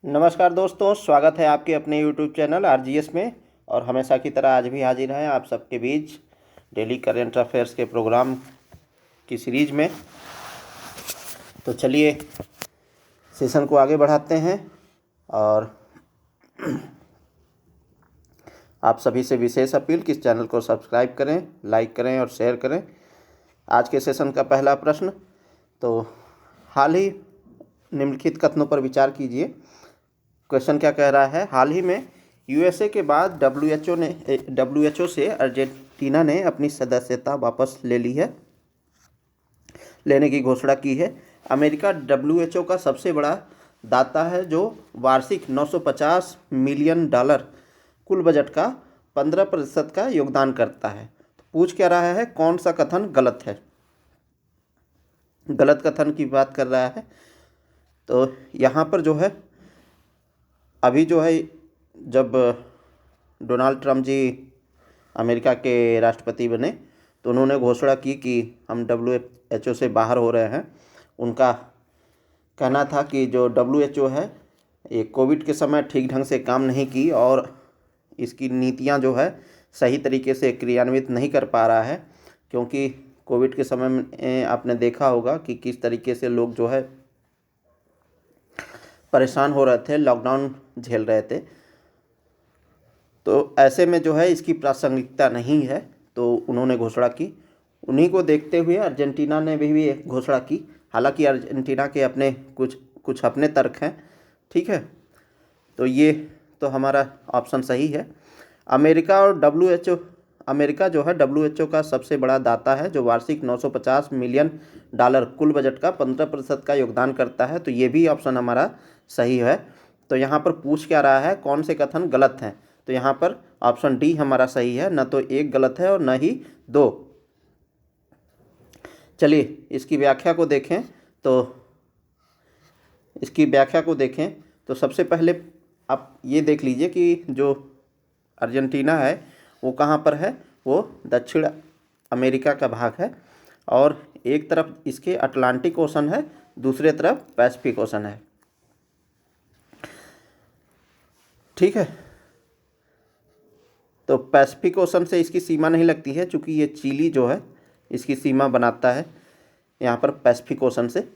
नमस्कार दोस्तों, स्वागत है आपके अपने YouTube चैनल आरजीएस में। और हमेशा की तरह आज भी हाजिर हैं आप सबके बीच डेली करेंट अफेयर्स के प्रोग्राम की सीरीज में। तो चलिए सेशन को आगे बढ़ाते हैं और आप सभी से विशेष अपील कि इस चैनल को सब्सक्राइब करें, लाइक करें और शेयर करें। आज के सेशन का पहला प्रश्न, तो हाल ही निम्नलिखित कथनों पर विचार कीजिए। क्वेश्चन क्या कह रहा है? हाल ही में यूएसए के बाद डब्ल्यूएचओ से अर्जेंटीना ने अपनी सदस्यता वापस लेने की घोषणा की है। अमेरिका डब्ल्यूएचओ का सबसे बड़ा दाता है, जो वार्षिक $950 मिलियन कुल बजट का 15% का योगदान करता है। तो पूछ क्या रहा है, कौन सा कथन गलत है? गलत कथन की बात कर रहा है। तो यहाँ पर जो है, अभी जो है, जब डोनाल्ड ट्रम्प जी अमेरिका के राष्ट्रपति बने तो उन्होंने घोषणा की कि हम डब्ल्यूएचओ से बाहर हो रहे हैं। उनका कहना था कि जो डब्ल्यूएचओ है ये कोविड के समय ठीक ढंग से काम नहीं की और इसकी नीतियां जो है सही तरीके से क्रियान्वित नहीं कर पा रहा है, क्योंकि कोविड के समय में आपने देखा होगा कि किस तरीके से लोग जो है परेशान हो रहे थे, लॉकडाउन झेल रहे थे। तो ऐसे में जो है इसकी प्रासंगिकता नहीं है, तो उन्होंने घोषणा की। उन्हीं को देखते हुए अर्जेंटीना ने भी एक घोषणा की। हालांकि अर्जेंटीना के अपने कुछ अपने तर्क हैं, ठीक है। तो ये तो हमारा ऑप्शन सही है। अमेरिका जो है डब्ल्यूएचओ का सबसे बड़ा दाता है, जो वार्षिक $950 मिलियन कुल बजट का 15% का योगदान करता है। तो ये भी ऑप्शन हमारा सही है। तो यहाँ पर पूछ क्या रहा है, कौन से कथन गलत हैं? तो यहाँ पर ऑप्शन डी हमारा सही है, न तो एक गलत है और न ही दो। चलिए इसकी व्याख्या को देखें। तो सबसे पहले आप ये देख लीजिए कि जो अर्जेंटीना है वो कहाँ पर है। वो दक्षिण अमेरिका का भाग है और एक तरफ इसके अटलांटिक ओशन है, दूसरे तरफ पैसिफिक ओशन है, ठीक है। तो पैसिफिक ओशन से इसकी सीमा नहीं लगती है, चूँकि ये चिली जो है इसकी सीमा बनाता है यहाँ पर पैसिफिक ओशन से।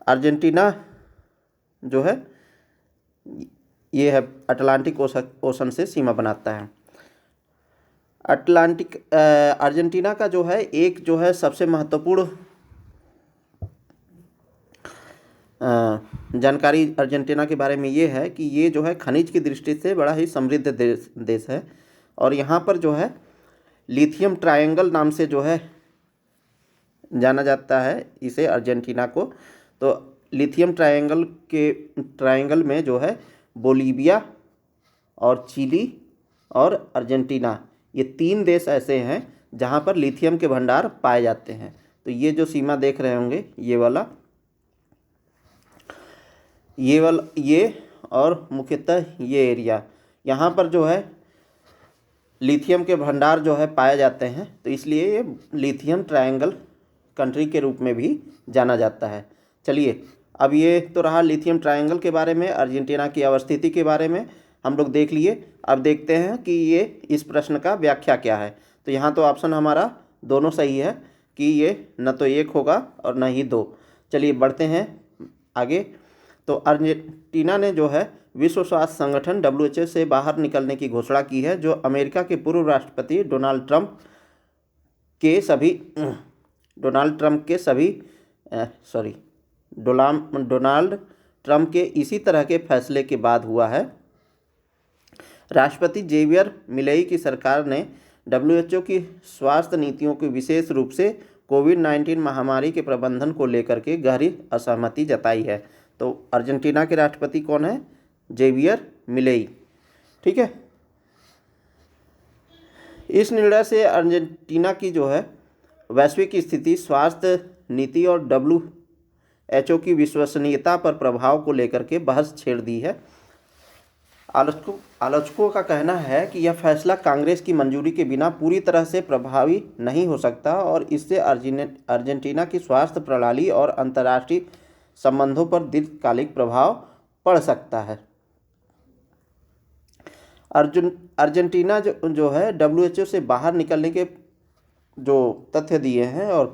अर्जेंटीना जो है ये है अटलांटिक ओशन से सीमा बनाता है। अर्जेंटीना का जो है एक जो है सबसे महत्वपूर्ण जानकारी अर्जेंटीना के बारे में ये है कि ये जो है खनिज की दृष्टि से बड़ा ही समृद्ध देश है। और यहाँ पर जो है लिथियम ट्रायंगल नाम से जो है जाना जाता है इसे, अर्जेंटीना को। तो लिथियम ट्रायंगल में जो है बोलीविया और चिली और अर्जेंटीना, ये 3 देश ऐसे हैं जहाँ पर लिथियम के भंडार पाए जाते हैं। तो ये जो सीमा देख रहे होंगे, ये और मुख्यतः ये एरिया, यहाँ पर जो है लिथियम के भंडार जो है पाए जाते हैं। तो इसलिए ये लिथियम ट्रायंगल कंट्री के रूप में भी जाना जाता है। चलिए, अब ये तो रहा लिथियम ट्रायंगल के बारे में, अर्जेंटीना की अवस्थिति के बारे में हम लोग देख लिए। अब देखते हैं कि ये इस प्रश्न का व्याख्या क्या है। तो यहाँ तो ऑप्शन हमारा दोनों सही है कि ये न तो एक होगा और न ही दो। चलिए बढ़ते हैं आगे। तो अर्जेंटीना ने जो है विश्व स्वास्थ्य संगठन डब्ल्यूएचओ से बाहर निकलने की घोषणा की है, जो अमेरिका के पूर्व राष्ट्रपति डोनाल्ड ट्रम्प के इसी तरह के फैसले के बाद हुआ है। राष्ट्रपति जेवियर मिलेई की सरकार ने डब्ल्यूएचओ की स्वास्थ्य नीतियों की विशेष रूप से कोविड-19 महामारी के प्रबंधन को लेकर के गहरी असहमति जताई है। तो अर्जेंटीना के राष्ट्रपति कौन है? जेवियर मिलेई, ठीक है। इस निर्णय से अर्जेंटीना की जो है वैश्विक स्थिति, स्वास्थ्य नीति और डब्ल्यूएचओ की विश्वसनीयता पर प्रभाव को लेकर के बहस छेड़ दी है। आलोचकों का कहना है कि यह फैसला कांग्रेस की मंजूरी के बिना पूरी तरह से प्रभावी नहीं हो सकता और इससे अर्जेंटीना की स्वास्थ्य प्रणाली और अंतर्राष्ट्रीय संबंधों पर दीर्घकालिक प्रभाव पड़ सकता है। अर्जेंटीना जो है WHO से बाहर निकलने के जो तथ्य दिए हैं और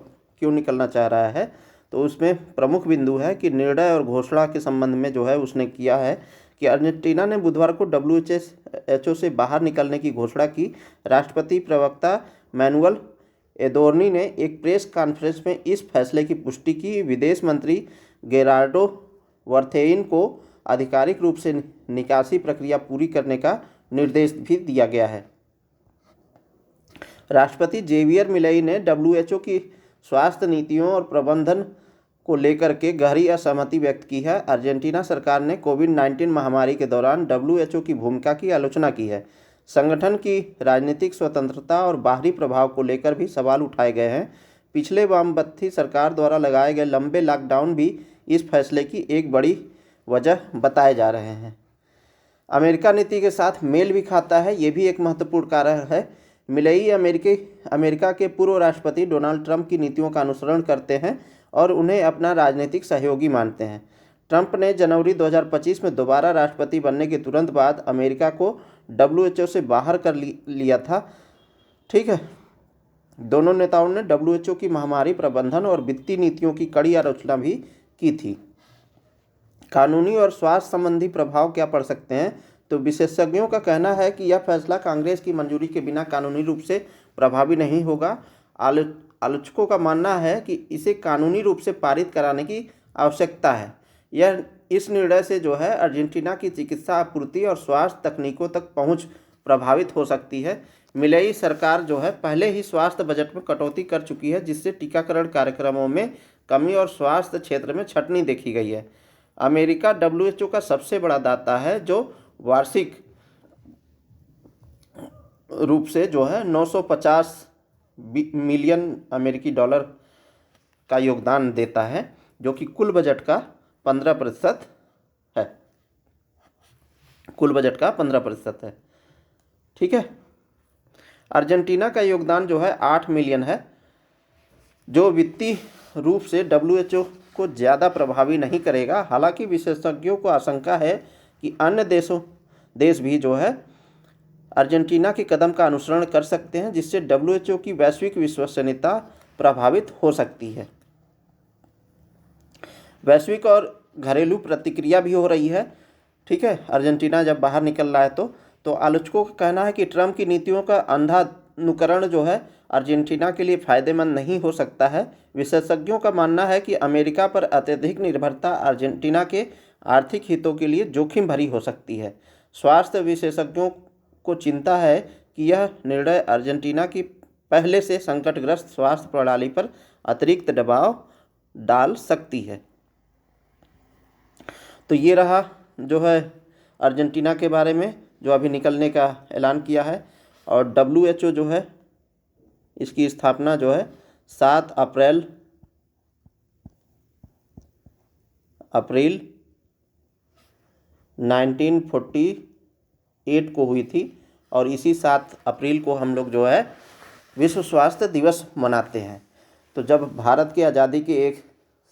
क्यों निकलना चाह रहा है, तो उसमें प्रमुख बिंदु है कि निर्णय और घोषणा के संबंध में जो है उसने किया है कि अर्जेंटीना ने बुधवार को WHO से बाहर निकलने की घोषणा की। राष्ट्रपति प्रवक्ता मैनुअल एदोर्नी ने एक प्रेस कॉन्फ्रेंस में इस फैसले की पुष्टि की। विदेश मंत्री गेरार्डो वर्थेइन को आधिकारिक रूप से निकासी प्रक्रिया पूरी करने का निर्देश भी दिया गया है। राष्ट्रपति जेवियर मिलई ने WHO की स्वास्थ्य नीतियों और प्रबंधन को लेकर के गहरी असहमति व्यक्त की है। अर्जेंटीना सरकार ने कोविड-19 महामारी के दौरान WHO की भूमिका की आलोचना की है। संगठन की राजनीतिक स्वतंत्रता और बाहरी प्रभाव को लेकर भी सवाल उठाए गए हैं। पिछले वामपंथी सरकार द्वारा लगाए गए लंबे लॉकडाउन भी इस फैसले की एक बड़ी वजह बताए जा रहे हैं। अमेरिका नीति के साथ मेल भी खाता है, ये भी एक महत्वपूर्ण कारण है। मिलई अमेरिका के पूर्व राष्ट्रपति डोनाल्ड ट्रंप की नीतियों का अनुसरण करते हैं और उन्हें अपना राजनीतिक सहयोगी मानते हैं। ट्रंप ने जनवरी 2025 में दोबारा राष्ट्रपति बनने के तुरंत बाद अमेरिका को WHO से बाहर कर लिया था। ठीक है, दोनों नेताओं ने WHO की महामारी प्रबंधन और वित्तीय नीतियों की कड़ी आलोचना भी की थी। कानूनी और स्वास्थ्य संबंधी प्रभाव क्या पड़ सकते हैं, तो विशेषज्ञों का कहना है कि यह फैसला कांग्रेस की मंजूरी के बिना कानूनी रूप से प्रभावी नहीं होगा। आलोचकों का मानना है कि इसे कानूनी रूप से पारित कराने की आवश्यकता है। इस निर्णय से जो है अर्जेंटीना की चिकित्सा आपूर्ति और स्वास्थ्य तकनीकों तक पहुंच प्रभावित हो सकती है। मिलई सरकार जो है पहले ही स्वास्थ्य बजट में कटौती कर चुकी है, जिससे टीकाकरण कार्यक्रमों में कमी और स्वास्थ्य क्षेत्र में छंटनी देखी गई है। अमेरिका WHO का सबसे बड़ा दाता है, जो वार्षिक रूप से जो है 950 मिलियन अमेरिकी डॉलर का योगदान देता है, जो कि कुल बजट का 15% है। कुल बजट का 15% है। ठीक है, अर्जेंटीना का योगदान जो है 8 मिलियन है, जो वित्तीय रूप से WHO को ज़्यादा प्रभावी नहीं करेगा। हालांकि विशेषज्ञों को आशंका है कि अन्य देश भी जो है अर्जेंटीना के कदम का अनुसरण कर सकते हैं, जिससे WHO की वैश्विक विश्वसनीयता प्रभावित हो सकती है। वैश्विक और घरेलू प्रतिक्रिया भी हो रही है। ठीक है, अर्जेंटीना जब बाहर निकल रहा है तो आलोचकों का कहना है कि ट्रंप की नीतियों का अंधा अनुकरण जो है अर्जेंटीना के लिए फ़ायदेमंद नहीं हो सकता है। विशेषज्ञों का मानना है कि अमेरिका पर अत्यधिक निर्भरता अर्जेंटीना के आर्थिक हितों के लिए जोखिम भरी हो सकती है। स्वास्थ्य विशेषज्ञों को चिंता है कि यह निर्णय अर्जेंटीना की पहले से संकटग्रस्त स्वास्थ्य प्रणाली पर अतिरिक्त दबाव डाल सकती है। तो ये रहा जो है अर्जेंटीना के बारे में, जो अभी निकलने का ऐलान किया है। और WHO जो है इसकी स्थापना जो है 7 अप्रैल 1948 को हुई थी, और इसी 7 अप्रैल को हम लोग जो है विश्व स्वास्थ्य दिवस मनाते हैं। तो जब भारत की आज़ादी के 1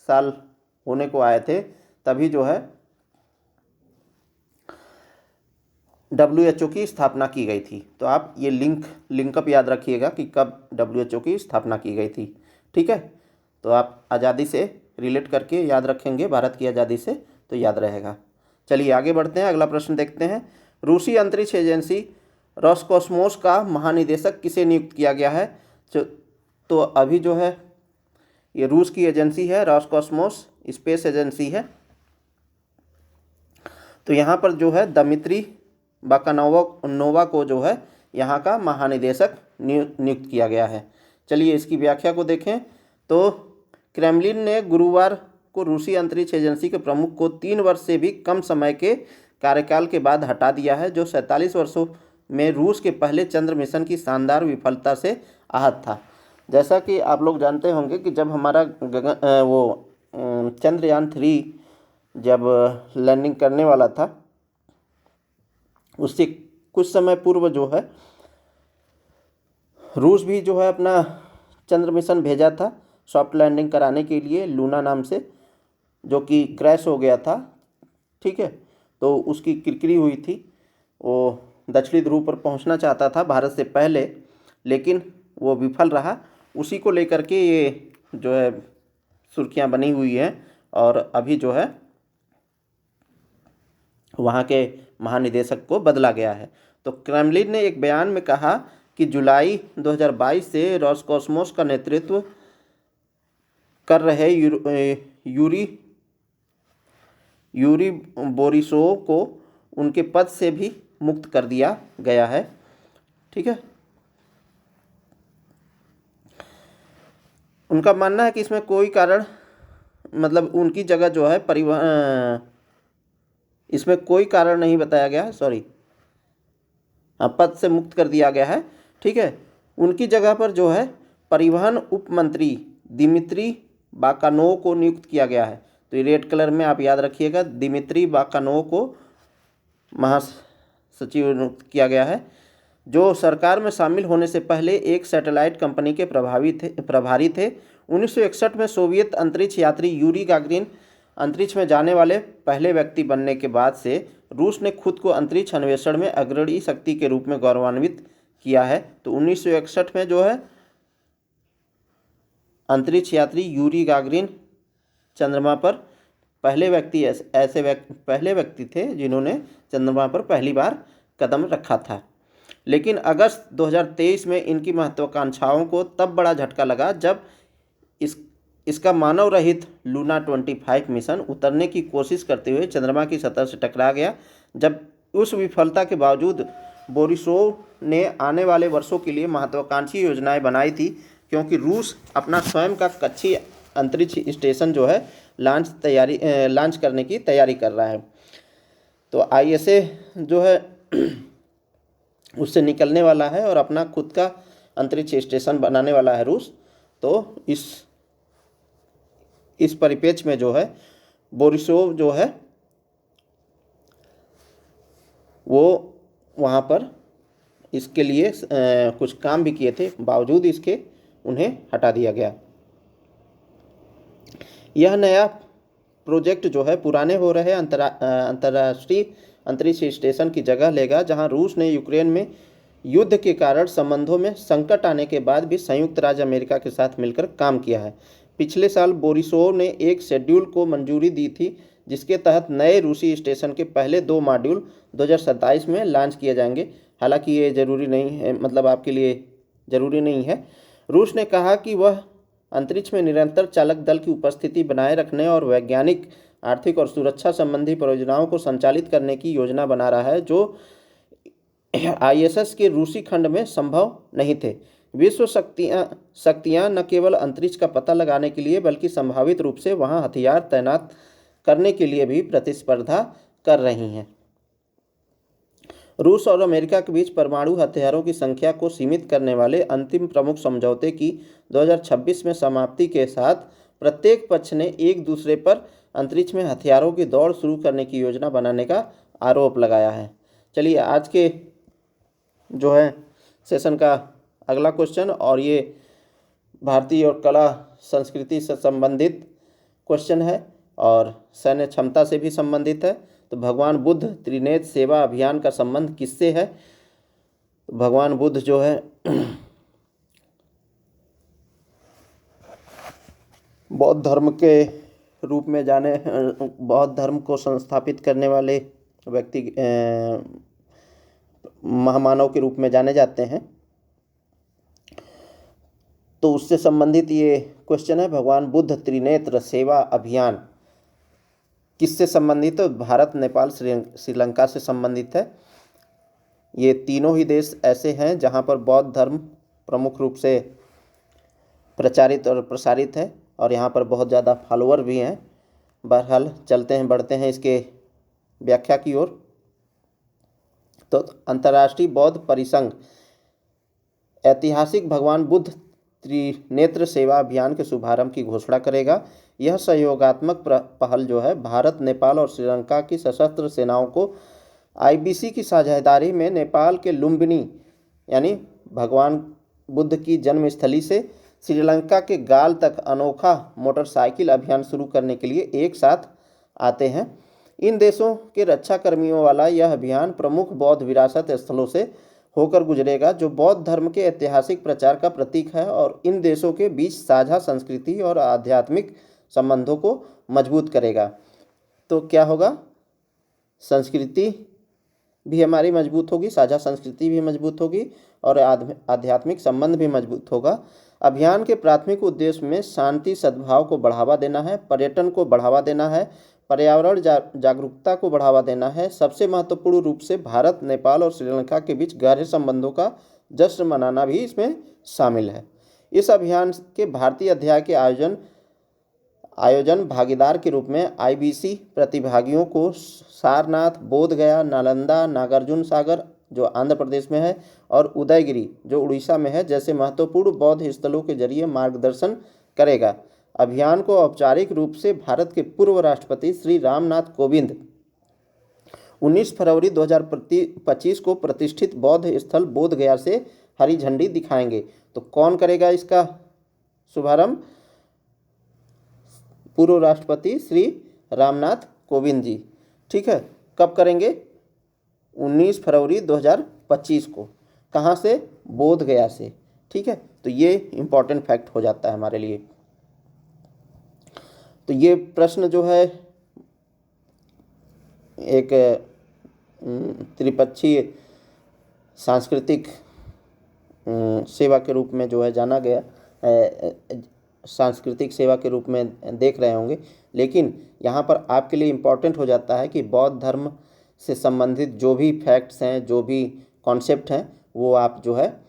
साल होने को आए थे, तभी जो है WHO की स्थापना की गई थी। तो आप ये लिंकअप याद रखिएगा कि कब WHO की स्थापना की गई थी। ठीक है, तो आप आज़ादी से रिलेट करके याद रखेंगे, भारत की आज़ादी से, तो याद रहेगा। चलिए आगे बढ़ते हैं, अगला प्रश्न देखते हैं। रूसी अंतरिक्ष एजेंसी रोसकोस्मोस का महानिदेशक किसे नियुक्त किया गया है? तो अभी जो है ये रूस की एजेंसी है, रोसकोस्मोस स्पेस एजेंसी है। तो यहाँ पर जो है दमित्री बाकानोवा को जो है यहाँ का महानिदेशक नियुक्त किया गया है। चलिए इसकी व्याख्या को देखें। तो क्रेमलिन ने गुरुवार को रूसी अंतरिक्ष एजेंसी के प्रमुख को 3 वर्ष से भी कम समय के कार्यकाल के बाद हटा दिया है, जो 47 वर्षों में रूस के पहले चंद्र मिशन की शानदार विफलता से आहत था। जैसा कि आप लोग जानते होंगे कि जब हमारा चंद्रयान 3 जब लैंडिंग करने वाला था, उससे कुछ समय पूर्व जो है रूस भी जो है अपना चंद्र मिशन भेजा था सॉफ्ट लैंडिंग कराने के लिए, लूना नाम से, जो कि क्रैश हो गया था। ठीक है, तो उसकी किरकिरी हुई थी। वो दक्षिणी ध्रुव पर पहुंचना चाहता था भारत से पहले, लेकिन वो विफल रहा। उसी को लेकर के ये जो है सुर्खियां बनी हुई हैं, और अभी जो है वहाँ के महानिदेशक को बदला गया है। तो क्रेमलिन ने एक बयान में कहा कि जुलाई 2022 से रोसकॉस्मोस का नेतृत्व कर रहे यूरी बोरिसोव को उनके पद से भी मुक्त कर दिया गया है। ठीक है, उनका मानना है कि इसमें कोई कारण, मतलब उनकी जगह जो है परिवहन, इसमें कोई कारण नहीं बताया गया है, सॉरी, पद से मुक्त कर दिया गया है। ठीक है, उनकी जगह पर जो है परिवहन उप मंत्री दिमित्री बाकानोव को नियुक्त किया गया है। तो ये रेड कलर में आप याद रखिएगा, दिमित्री बाकानोव को महासचिव नियुक्त किया गया है, जो सरकार में शामिल होने से पहले एक सैटेलाइट कंपनी के प्रभारी थे। 1961 में सोवियत अंतरिक्ष यात्री यूरी गागरिन अंतरिक्ष में जाने वाले पहले व्यक्ति बनने के बाद से रूस ने खुद को अंतरिक्ष अन्वेषण में अग्रणी शक्ति के रूप में गौरवान्वित किया है। तो 1961 में जो है अंतरिक्ष यात्री यूरी गागरिन चंद्रमा पर पहले व्यक्ति थे जिन्होंने चंद्रमा पर पहली बार कदम रखा था। लेकिन अगस्त 2023 में इनकी महत्वाकांक्षाओं को तब बड़ा झटका लगा जब इसका मानव रहित लूना 25 मिशन उतरने की कोशिश करते हुए चंद्रमा की सतह से टकरा गया। जब उस विफलता के बावजूद बोरिसोव ने आने वाले वर्षों के लिए महत्वाकांक्षी योजनाएं बनाई थी, क्योंकि रूस अपना स्वयं का कक्षीय अंतरिक्ष स्टेशन जो है लॉन्च करने की तैयारी कर रहा है। तो ISA जो है उससे निकलने वाला है और अपना खुद का अंतरिक्ष स्टेशन बनाने वाला है रूस। तो इस परिप्रेक्ष्य में जो है बोरिसोव जो है वो वहाँ पर इसके लिए कुछ काम भी किए थे, बावजूद इसके उन्हें हटा दिया गया। यह नया प्रोजेक्ट जो है पुराने हो रहे अंतर्राष्ट्रीय अंतरिक्ष स्टेशन की जगह लेगा, जहां रूस ने यूक्रेन में युद्ध के कारण संबंधों में संकट आने के बाद भी संयुक्त राज्य अमेरिका के साथ मिलकर काम किया है। पिछले साल बोरिसोव ने एक शेड्यूल को मंजूरी दी थी, जिसके तहत नए रूसी स्टेशन के पहले 2 मॉड्यूल 2027 में लॉन्च किए जाएंगे। हालांकि ये ज़रूरी नहीं है, मतलब आपके लिए ज़रूरी नहीं है। रूस ने कहा कि वह अंतरिक्ष में निरंतर चालक दल की उपस्थिति बनाए रखने और वैज्ञानिक, आर्थिक और सुरक्षा संबंधी परियोजनाओं को संचालित करने की योजना बना रहा है, जो ISS के रूसी खंड में संभव नहीं थे। विश्व शक्तियां न केवल अंतरिक्ष का पता लगाने के लिए बल्कि संभावित रूप से वहां हथियार तैनात करने के लिए भी प्रतिस्पर्धा कर रही हैं। रूस और अमेरिका के बीच परमाणु हथियारों की संख्या को सीमित करने वाले अंतिम प्रमुख समझौते की 2026 में समाप्ति के साथ प्रत्येक पक्ष ने एक दूसरे पर अंतरिक्ष में हथियारों की दौड़ शुरू करने की योजना बनाने का आरोप लगाया है। चलिए आज के जो है सेशन का अगला क्वेश्चन, और ये भारतीय और कला संस्कृति से संबंधित क्वेश्चन है और सैन्य क्षमता से भी संबंधित है। तो भगवान बुद्ध त्रिनेत्र सेवा अभियान का संबंध किससे है? भगवान बुद्ध जो है बौद्ध धर्म के रूप में बौद्ध धर्म को संस्थापित करने वाले व्यक्ति, महामानव के रूप में जाने जाते हैं। तो उससे संबंधित ये क्वेश्चन है, भगवान बुद्ध त्रिनेत्र सेवा अभियान किससे संबंधित है? भारत, नेपाल, श्रीलंका से संबंधित है। ये तीनों ही देश ऐसे हैं जहां पर बौद्ध धर्म प्रमुख रूप से प्रचारित और प्रसारित है, और यहाँ पर बहुत ज़्यादा फॉलोअर भी हैं। बहरहाल बढ़ते हैं इसके व्याख्या की ओर। तो अंतर्राष्ट्रीय बौद्ध परिसंघ ऐतिहासिक भगवान बुद्ध त्रिनेत्र सेवा अभियान के शुभारंभ की घोषणा करेगा। यह सहयोगात्मक पहल जो है भारत, नेपाल और श्रीलंका की सशस्त्र सेनाओं को IBC की साझेदारी में नेपाल के लुम्बिनी यानी भगवान बुद्ध की जन्मस्थली से श्रीलंका के गाल तक अनोखा मोटरसाइकिल अभियान शुरू करने के लिए एक साथ आते हैं। इन देशों के रक्षा कर्मियों वाला यह अभियान प्रमुख बौद्ध विरासत स्थलों से होकर गुजरेगा, जो बौद्ध धर्म के ऐतिहासिक प्रचार का प्रतीक है और इन देशों के बीच साझा संस्कृति और आध्यात्मिक संबंधों को मजबूत करेगा। तो क्या होगा, संस्कृति भी हमारी मजबूत होगी, साझा संस्कृति भी मजबूत होगी और आध्यात्मिक संबंध भी मजबूत होगा। अभियान के प्राथमिक उद्देश्य में शांति सद्भाव को बढ़ावा देना है, पर्यटन को बढ़ावा देना है, पर्यावरण जागरूकता को बढ़ावा देना है। सबसे महत्वपूर्ण रूप से भारत, नेपाल और श्रीलंका के बीच गहरे संबंधों का जश्न मनाना भी इसमें शामिल है। इस अभियान के भारतीय अध्याय के आयोजन भागीदार के रूप में IBC प्रतिभागियों को सारनाथ, बोधगया, नालंदा, नागार्जुन सागर जो आंध्र प्रदेश में है और उदयगिरी जो उड़ीसा में है जैसे महत्वपूर्ण बौद्ध स्थलों के जरिए मार्गदर्शन करेगा। अभियान को औपचारिक रूप से भारत के पूर्व राष्ट्रपति श्री रामनाथ कोविंद 19 फरवरी 2025 को प्रतिष्ठित बौद्ध स्थल बोधगया से हरी झंडी दिखाएंगे। तो कौन करेगा इसका शुभारंभ? पूर्व राष्ट्रपति श्री रामनाथ कोविंद जी। ठीक है, कब करेंगे? 19 फरवरी 2025 को। कहाँ से? बोधगया से। ठीक है, तो ये इम्पॉर्टेंट फैक्ट हो जाता है हमारे लिए। तो ये प्रश्न जो है एक त्रिपक्षीय सांस्कृतिक सेवा के रूप में जो है जाना गया, सांस्कृतिक सेवा के रूप में देख रहे होंगे, लेकिन यहाँ पर आपके लिए इम्पॉर्टेंट हो जाता है कि बौद्ध धर्म से संबंधित जो भी फैक्ट्स हैं, जो भी कॉन्सेप्ट हैं, वो आप जो है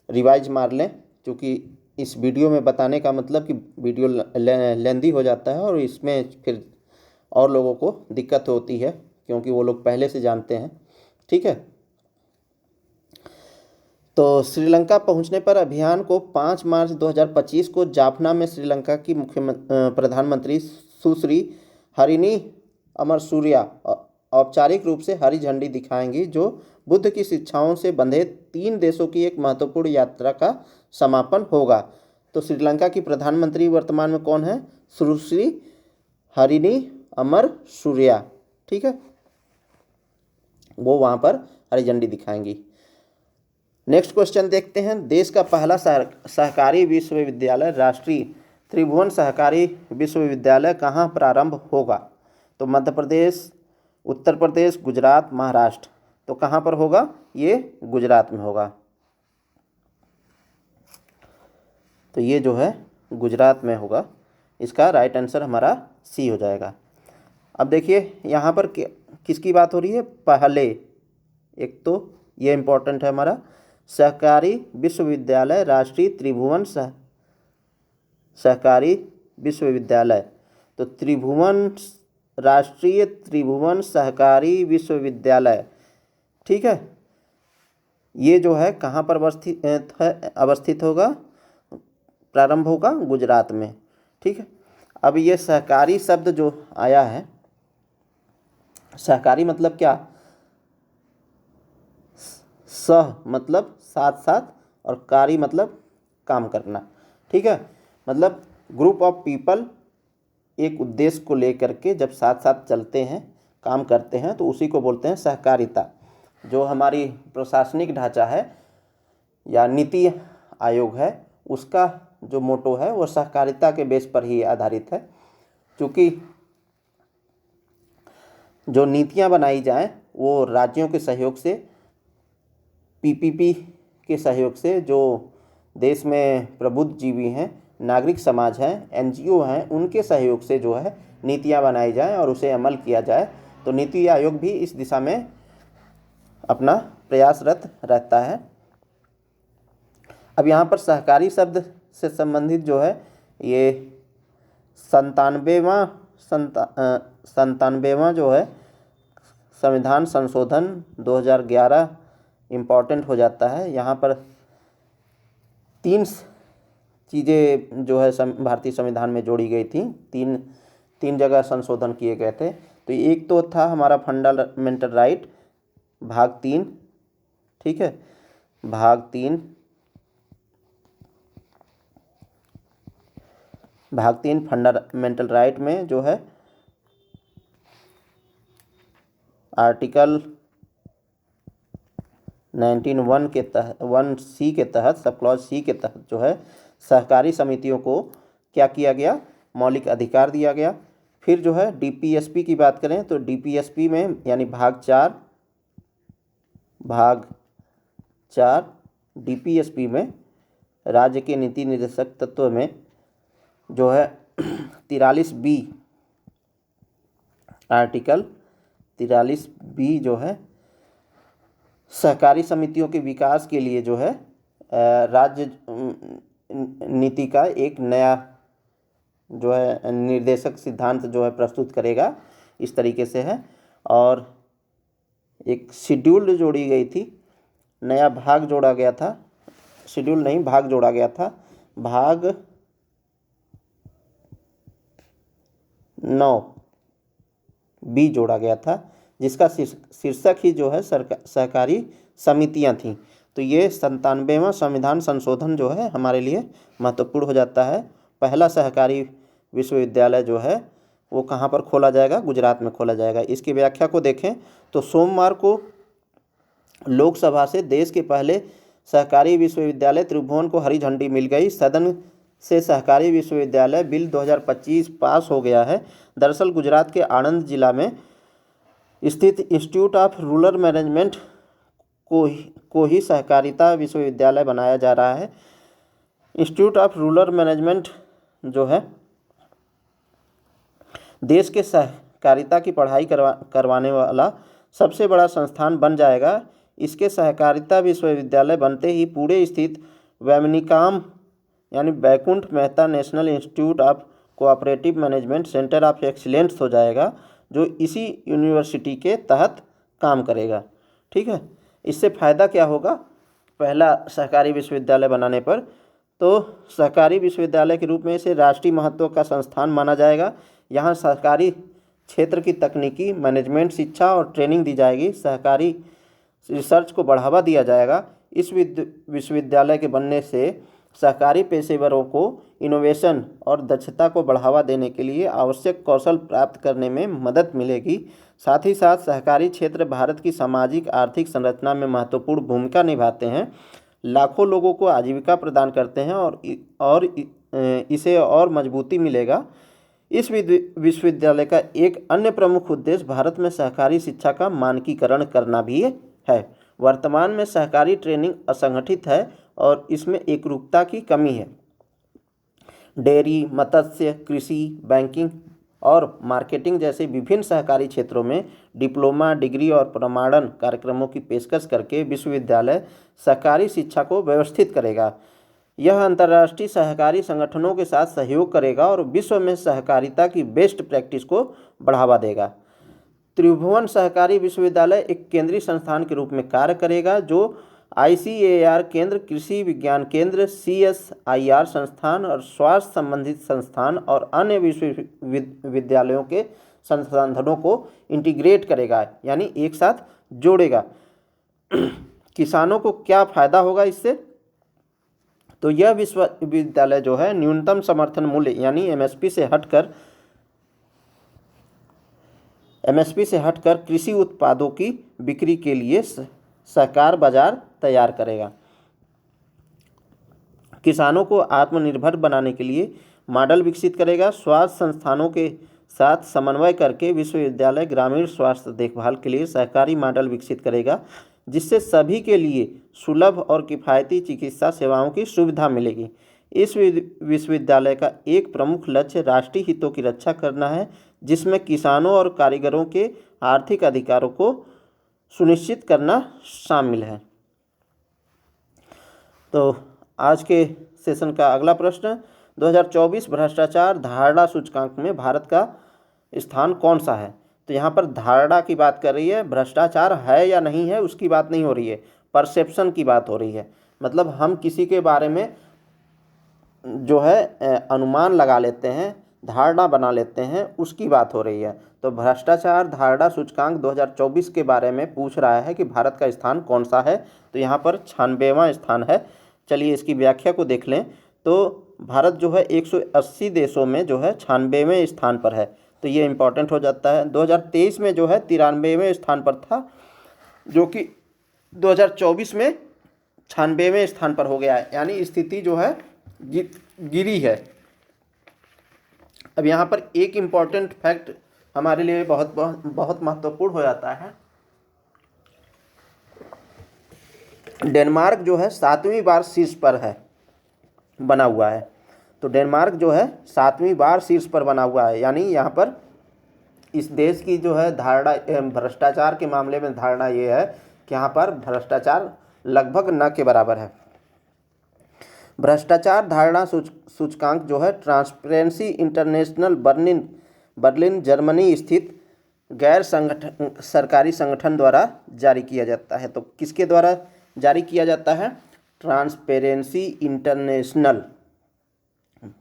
रिवाइज मार लें, क्योंकि इस वीडियो में बताने का मतलब कि वीडियो लेंदी हो जाता है और इसमें फिर और लोगों को दिक्कत होती है क्योंकि वो लोग पहले से जानते हैं। ठीक है, तो श्रीलंका पहुंचने पर अभियान को 5 मार्च 2025 को जाफना में श्रीलंका की प्रधानमंत्री सुश्री हरिनी अमरसूरिया औपचारिक रूप से हरी झंडी दिखाएंगी, जो बुद्ध की शिक्षाओं से बंधे 3 देशों की एक महत्वपूर्ण यात्रा का समापन होगा। तो श्रीलंका की प्रधानमंत्री वर्तमान में कौन है? सुश्री हरिनी अमरसूरिया। ठीक है, वो वहाँ पर हरी झंडी दिखाएंगी। नेक्स्ट क्वेश्चन देखते हैं। देश का पहला सहकारी विश्वविद्यालय, राष्ट्रीय त्रिभुवन सहकारी विश्वविद्यालय कहाँ प्रारंभ होगा? तो मध्य प्रदेश, उत्तर प्रदेश, गुजरात, महाराष्ट्र। तो कहाँ पर होगा? ये गुजरात में होगा। तो ये जो है गुजरात में होगा। इसका राइट आंसर हमारा सी हो जाएगा। अब देखिए यहाँ पर किसकी बात हो रही है? पहले, एक तो ये इम्पोर्टेंट है हमारा, सहकारी विश्वविद्यालय, राष्ट्रीय त्रिभुवन सहकारी विश्वविद्यालय। तो राष्ट्रीय त्रिभुवन सहकारी विश्वविद्यालय, ठीक है, ये जो है कहाँ पर अवस्थित होगा? प्रारंभ होगा गुजरात में। ठीक है, अब ये सहकारी शब्द जो आया है, सहकारी मतलब क्या? सह मतलब साथ साथ और कारी मतलब काम करना। ठीक है, मतलब ग्रुप ऑफ पीपल एक उद्देश्य को लेकर के जब साथ साथ चलते हैं, काम करते हैं, तो उसी को बोलते हैं सहकारिता। जो हमारी प्रशासनिक ढांचा है या नीति आयोग है, उसका जो मोटो है वो सहकारिता के बेस पर ही आधारित है। क्योंकि जो नीतियां बनाई जाएं वो राज्यों के सहयोग से, PPP के सहयोग से, जो देश में प्रबुद्ध जीवी हैं, नागरिक समाज हैं, NGO हैं, उनके सहयोग से जो है नीतियां बनाई जाएं और उसे अमल किया जाए। तो नीति आयोग भी इस दिशा में अपना प्रयासरत रहता है। अब यहाँ पर सहकारी शब्द से संबंधित जो है ये 97वां जो है संविधान संशोधन 2011 इम्पॉर्टेंट हो जाता है। यहाँ पर 3 चीज़ें जो है भारतीय संविधान में जोड़ी गई थी, तीन जगह संशोधन किए गए थे। तो एक तो था हमारा फंडामेंटल राइट भाग 3, ठीक है, भाग 3 फंडामेंटल राइट में जो है आर्टिकल 19(1) के तहत 1C के तहत सब क्लॉज C के तहत जो है सहकारी समितियों को क्या किया गया, मौलिक अधिकार दिया गया। फिर जो है DPSP की बात करें तो DPSP में यानी भाग 4 DPSP में राज्य के नीति निर्देशक तत्व में जो है 43B आर्टिकल 43B जो है सहकारी समितियों के विकास के लिए जो है राज्य नीति का एक नया जो है निर्देशक सिद्धांत जो है प्रस्तुत करेगा, इस तरीके से है। और एक शेड्यूल जोड़ी गई थी, नया भाग जोड़ा गया था, शेड्यूल नहीं भाग जोड़ा गया था, भाग 9B जोड़ा गया था, जिसका शीर्षक ही जो है सहकारी समितियां थीं। तो ये 97वां संविधान संशोधन जो है हमारे लिए महत्वपूर्ण हो जाता है। पहला सहकारी विश्वविद्यालय जो है वो कहाँ पर खोला जाएगा, गुजरात में खोला जाएगा। इसकी व्याख्या को देखें तो सोमवार को लोकसभा से देश के पहले सहकारी विश्वविद्यालय त्रिभुवन को हरी झंडी मिल गई। सदन से सहकारी विश्वविद्यालय बिल 2025 पास हो गया है। दरअसल गुजरात के आणंद जिला में स्थित इंस्टीट्यूट ऑफ रूरल मैनेजमेंट को ही सहकारिता विश्वविद्यालय बनाया जा रहा है। इंस्टीट्यूट ऑफ रूरल मैनेजमेंट जो है देश के सहकारिता की पढ़ाई करवाने वाला सबसे बड़ा संस्थान बन जाएगा। इसके सहकारिता विश्वविद्यालय बनते ही पुणे स्थित वैमनिकाम यानी Baikunth Mehta national institute of cooperative management centre of excellence हो जाएगा, जो इसी यूनिवर्सिटी के तहत काम करेगा। ठीक है, इससे फ़ायदा क्या होगा पहला सहकारी विश्वविद्यालय बनाने पर, तो सहकारी विश्वविद्यालय के रूप में इसे राष्ट्रीय महत्व का संस्थान माना जाएगा। यहाँ सहकारी क्षेत्र की तकनीकी मैनेजमेंट शिक्षा और ट्रेनिंग दी जाएगी। सहकारी रिसर्च को बढ़ावा दिया जाएगा। इस विश्वविद्यालय के बनने से सहकारी पेशेवरों को इनोवेशन और दक्षता को बढ़ावा देने के लिए आवश्यक कौशल प्राप्त करने में मदद मिलेगी। साथ ही साथ सहकारी क्षेत्र भारत की सामाजिक आर्थिक संरचना में महत्वपूर्ण भूमिका निभाते हैं, लाखों लोगों को आजीविका प्रदान करते हैं और इसे और मजबूती मिलेगा। इस विश्वविद्यालय का एक अन्य प्रमुख उद्देश्य भारत में सहकारी शिक्षा का मानकीकरण करना भी है। वर्तमान में सहकारी ट्रेनिंग असंगठित है और इसमें एकरूपता की कमी है। डेयरी, मत्स्य, कृषि, बैंकिंग और मार्केटिंग जैसे विभिन्न सहकारी क्षेत्रों में डिप्लोमा, डिग्री और प्रमाणन कार्यक्रमों की पेशकश करके विश्वविद्यालय सहकारी शिक्षा को व्यवस्थित करेगा। यह अंतर्राष्ट्रीय सहकारी संगठनों के साथ सहयोग करेगा और विश्व में सहकारिता की बेस्ट प्रैक्टिस को बढ़ावा देगा। त्रिभुवन सहकारी विश्वविद्यालय एक केंद्रीय संस्थान के रूप में कार्य करेगा, जो ICAR केंद्र, कृषि विज्ञान केंद्र, CSIR संस्थान और स्वास्थ्य संबंधित संस्थान और अन्य विश्वविद्यालयों के संसाधनों को इंटीग्रेट करेगा, यानी एक साथ जोड़ेगा। किसानों को क्या फ़ायदा होगा इससे, तो यह विश्वविद्यालय जो है न्यूनतम समर्थन मूल्य यानी MSP से हटकर कृषि उत्पादों की बिक्री के लिए सहकार बाजार तैयार करेगा। किसानों को आत्मनिर्भर बनाने के लिए मॉडल विकसित करेगा। स्वास्थ्य संस्थानों के साथ समन्वय करके विश्वविद्यालय ग्रामीण स्वास्थ्य देखभाल के लिए सहकारी मॉडल विकसित करेगा, जिससे सभी के लिए सुलभ और किफ़ायती चिकित्सा सेवाओं की सुविधा मिलेगी। इस विश्वविद्यालय का एक प्रमुख लक्ष्य राष्ट्रीय हितों की रक्षा करना है, जिसमें किसानों और कारीगरों के आर्थिक अधिकारों को सुनिश्चित करना शामिल है। तो आज के सेशन का अगला प्रश्न, 2024 भ्रष्टाचार धारणा सूचकांक में भारत का स्थान कौन सा है। तो यहाँ पर धारणा की बात कर रही है, भ्रष्टाचार है या नहीं है उसकी बात नहीं हो रही है, परसेप्शन की बात हो रही है। मतलब हम किसी के बारे में जो है अनुमान लगा लेते हैं, धारणा बना लेते हैं, उसकी बात हो रही है। तो भ्रष्टाचार धारणा सूचकांक 2024 के बारे में पूछ रहा है कि भारत का स्थान कौन सा है। तो यहाँ पर 96वां स्थान है। चलिए इसकी व्याख्या को देख लें। तो भारत जो है 180 देशों में जो है 96वें स्थान पर है। तो ये इम्पोर्टेंट हो जाता है। 2023 में जो है 93वें स्थान पर था, जो कि 2024 में 96वें स्थान पर हो गया है, यानी स्थिति जो है गिरी है। अब यहाँ पर एक इम्पॉर्टेंट फैक्ट हमारे लिए बहुत बहुत बहुत महत्वपूर्ण हो जाता है। डेनमार्क जो है 7वीं बार शीर्ष पर है, बना हुआ है। तो डेनमार्क जो है 7वीं बार शीर्ष पर बना हुआ है, यानी यहाँ पर इस देश की जो है धारणा, भ्रष्टाचार के मामले में धारणा ये है कि यहाँ पर भ्रष्टाचार लगभग न के बराबर है। भ्रष्टाचार धारणा सूचकांक जो है ट्रांसपेरेंसी इंटरनेशनल बर्लिन जर्मनी स्थित गैर सरकारी संगठन द्वारा जारी किया जाता है। तो किसके द्वारा जारी किया जाता है? ट्रांसपेरेंसी इंटरनेशनल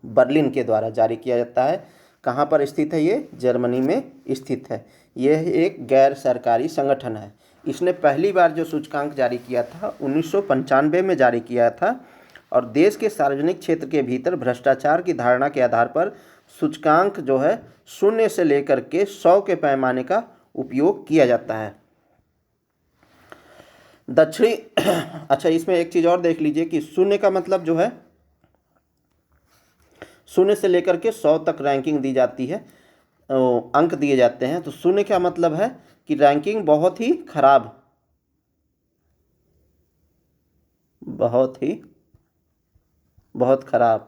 बर्लिन के द्वारा जारी किया जाता है। कहाँ पर स्थित है ये? जर्मनी में स्थित है। यह एक गैर सरकारी संगठन है। इसने पहली बार जो सूचकांक जारी किया था 1995 में जारी किया था, और देश के सार्वजनिक क्षेत्र के भीतर भ्रष्टाचार की धारणा के आधार पर सूचकांक जो है 0 से लेकर के 100 के पैमाने का उपयोग किया जाता है। दक्षिणी अच्छा, इसमें एक चीज़ और देख लीजिए कि 0 का मतलब जो है 0 से लेकर के 100 तक रैंकिंग दी जाती है, अंक दिए जाते हैं। तो 0 का मतलब है कि रैंकिंग बहुत ही खराब, बहुत खराब।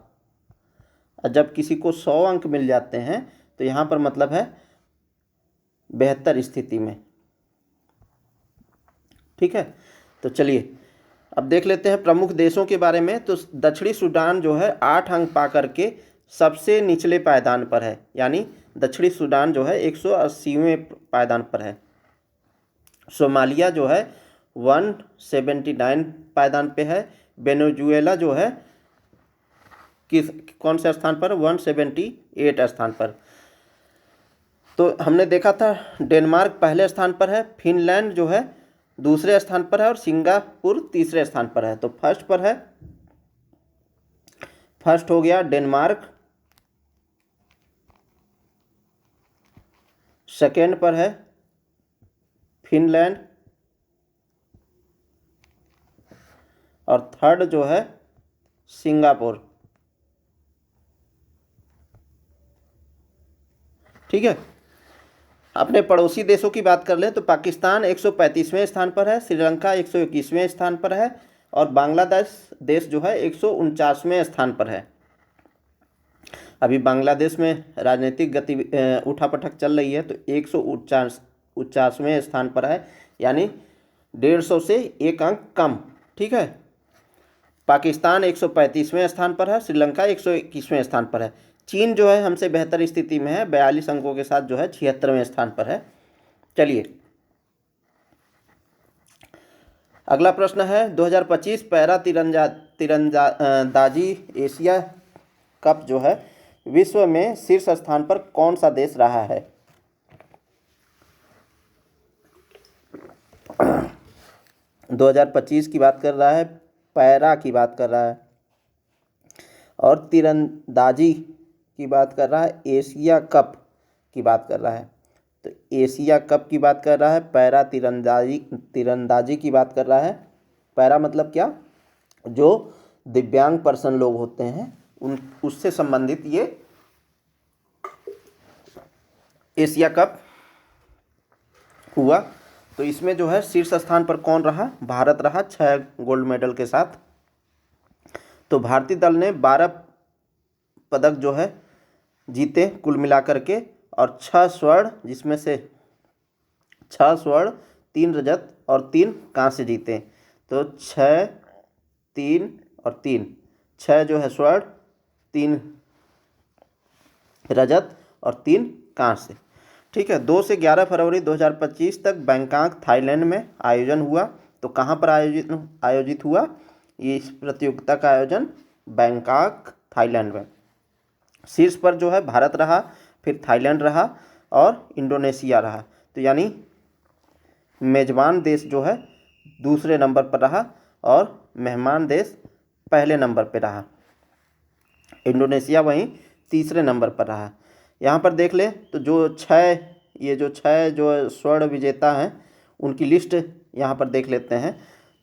जब किसी को 100 अंक मिल जाते हैं तो यहाँ पर मतलब है बेहतर स्थिति में। ठीक है, तो चलिए अब देख लेते हैं प्रमुख देशों के बारे में। तो दक्षिणी सूडान जो है 8 अंक पा करके सबसे निचले पायदान पर है, यानी दक्षिणी सूडान जो है 180वें पायदान पर है। सोमालिया जो है 179 पायदान पे है। वेनेजुएला जो है कौन से स्थान पर? 178 स्थान पर। तो हमने देखा था डेनमार्क पहले स्थान पर है, फिनलैंड जो है दूसरे स्थान पर है, और सिंगापुर तीसरे स्थान पर है। तो फर्स्ट पर है, फर्स्ट हो गया डेनमार्क, सेकेंड पर है फिनलैंड, और थर्ड जो है सिंगापुर। ठीक है, अपने पड़ोसी देशों की बात कर लें तो पाकिस्तान 135वें स्थान पर है, श्रीलंका 121वें स्थान पर है, और बांग्लादेश देश जो है 149वें स्थान पर है। अभी बांग्लादेश में राजनीतिक उठापटक चल रही है, तो 149वें स्थान पर है, यानी 150 से 1 अंक कम। ठीक है, पाकिस्तान 135वें स्थान पर है, श्रीलंका 121वें स्थान पर है। चीन जो है हमसे बेहतर स्थिति में है, 42 अंकों के साथ जो है 76वें स्थान पर है। चलिए अगला प्रश्न है 2025 पैरा तीरंदाजी एशिया कप जो है विश्व में शीर्ष स्थान पर कौन सा देश रहा है? 2025 की बात कर रहा है, पैरा की बात कर रहा है, और तीरंदाजी की बात कर रहा है, एशिया कप की बात कर रहा है। तो एशिया कप की बात कर रहा है, पैरा तीरंदाजी की बात कर रहा है। पैरा मतलब क्या? जो दिव्यांग पर्सन लोग होते हैं उससे संबंधित ये एशिया कप हुआ। तो इसमें जो है शीर्ष स्थान पर कौन रहा? भारत रहा 6 गोल्ड मेडल के साथ। तो भारतीय दल ने 12 पदक जो है जीते कुल मिलाकर के, और 6 स्वर्ण, जिसमें से 6 स्वर्ण, 3 रजत और 3 कांस्य जीते। तो 6, 3 और 3, 6 जो है स्वर्ण, 3 रजत और 3 कांस्य। ठीक है, 2 से 11 फरवरी 2025 तक बैंकॉक थाईलैंड में आयोजन हुआ। तो कहाँ पर आयोजित हुआ? ये इस प्रतियोगिता का आयोजन बैंकॉक थाईलैंड में। शीर्ष पर जो है भारत रहा, फिर थाईलैंड रहा और इंडोनेशिया रहा। तो यानी मेजबान देश जो है दूसरे नंबर पर रहा और मेहमान देश पहले नंबर पर रहा। इंडोनेशिया वहीं तीसरे नंबर पर रहा। यहाँ पर देख लें तो जो छः जो स्वर्ण विजेता हैं उनकी लिस्ट यहाँ पर देख लेते हैं।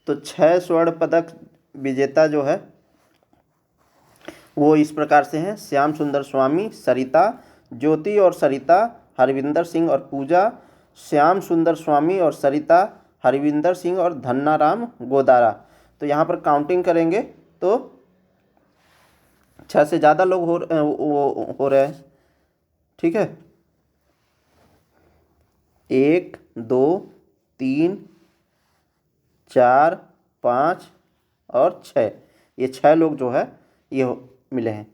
तो 6 स्वर्ण पदक विजेता जो है वो इस प्रकार से हैं: श्याम सुंदर स्वामी, सरिता, ज्योति और सरिता, हरविंदर सिंह और पूजा, श्याम सुंदर स्वामी और सरिता, हरविंदर सिंह और धन्नाराम गोदारा। तो यहाँ पर काउंटिंग करेंगे तो 6 से ज़्यादा लोग हो रहे हैं। ठीक है, 1 2 3 4 5 और 6, ये 6 लोग जो है ये मिले हैं।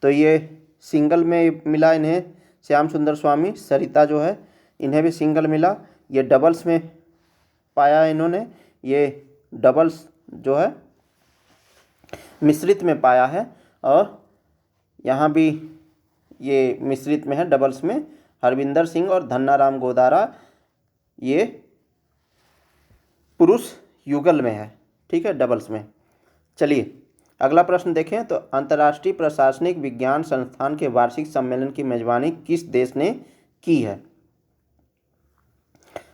तो ये सिंगल में मिला इन्हें श्याम सुंदर स्वामी, सरिता जो है इन्हें भी सिंगल मिला। ये डबल्स में पाया इन्होंने, ये डबल्स जो है मिश्रित में पाया है, और यहाँ भी ये मिश्रित में है डबल्स में। हरविंदर सिंह और धन्नाराम गोदारा ये पुरुष युगल में है। ठीक है, डबल्स में। चलिए अगला प्रश्न देखें तो अंतर्राष्ट्रीय प्रशासनिक विज्ञान संस्थान के वार्षिक सम्मेलन की मेजबानी किस देश ने की है?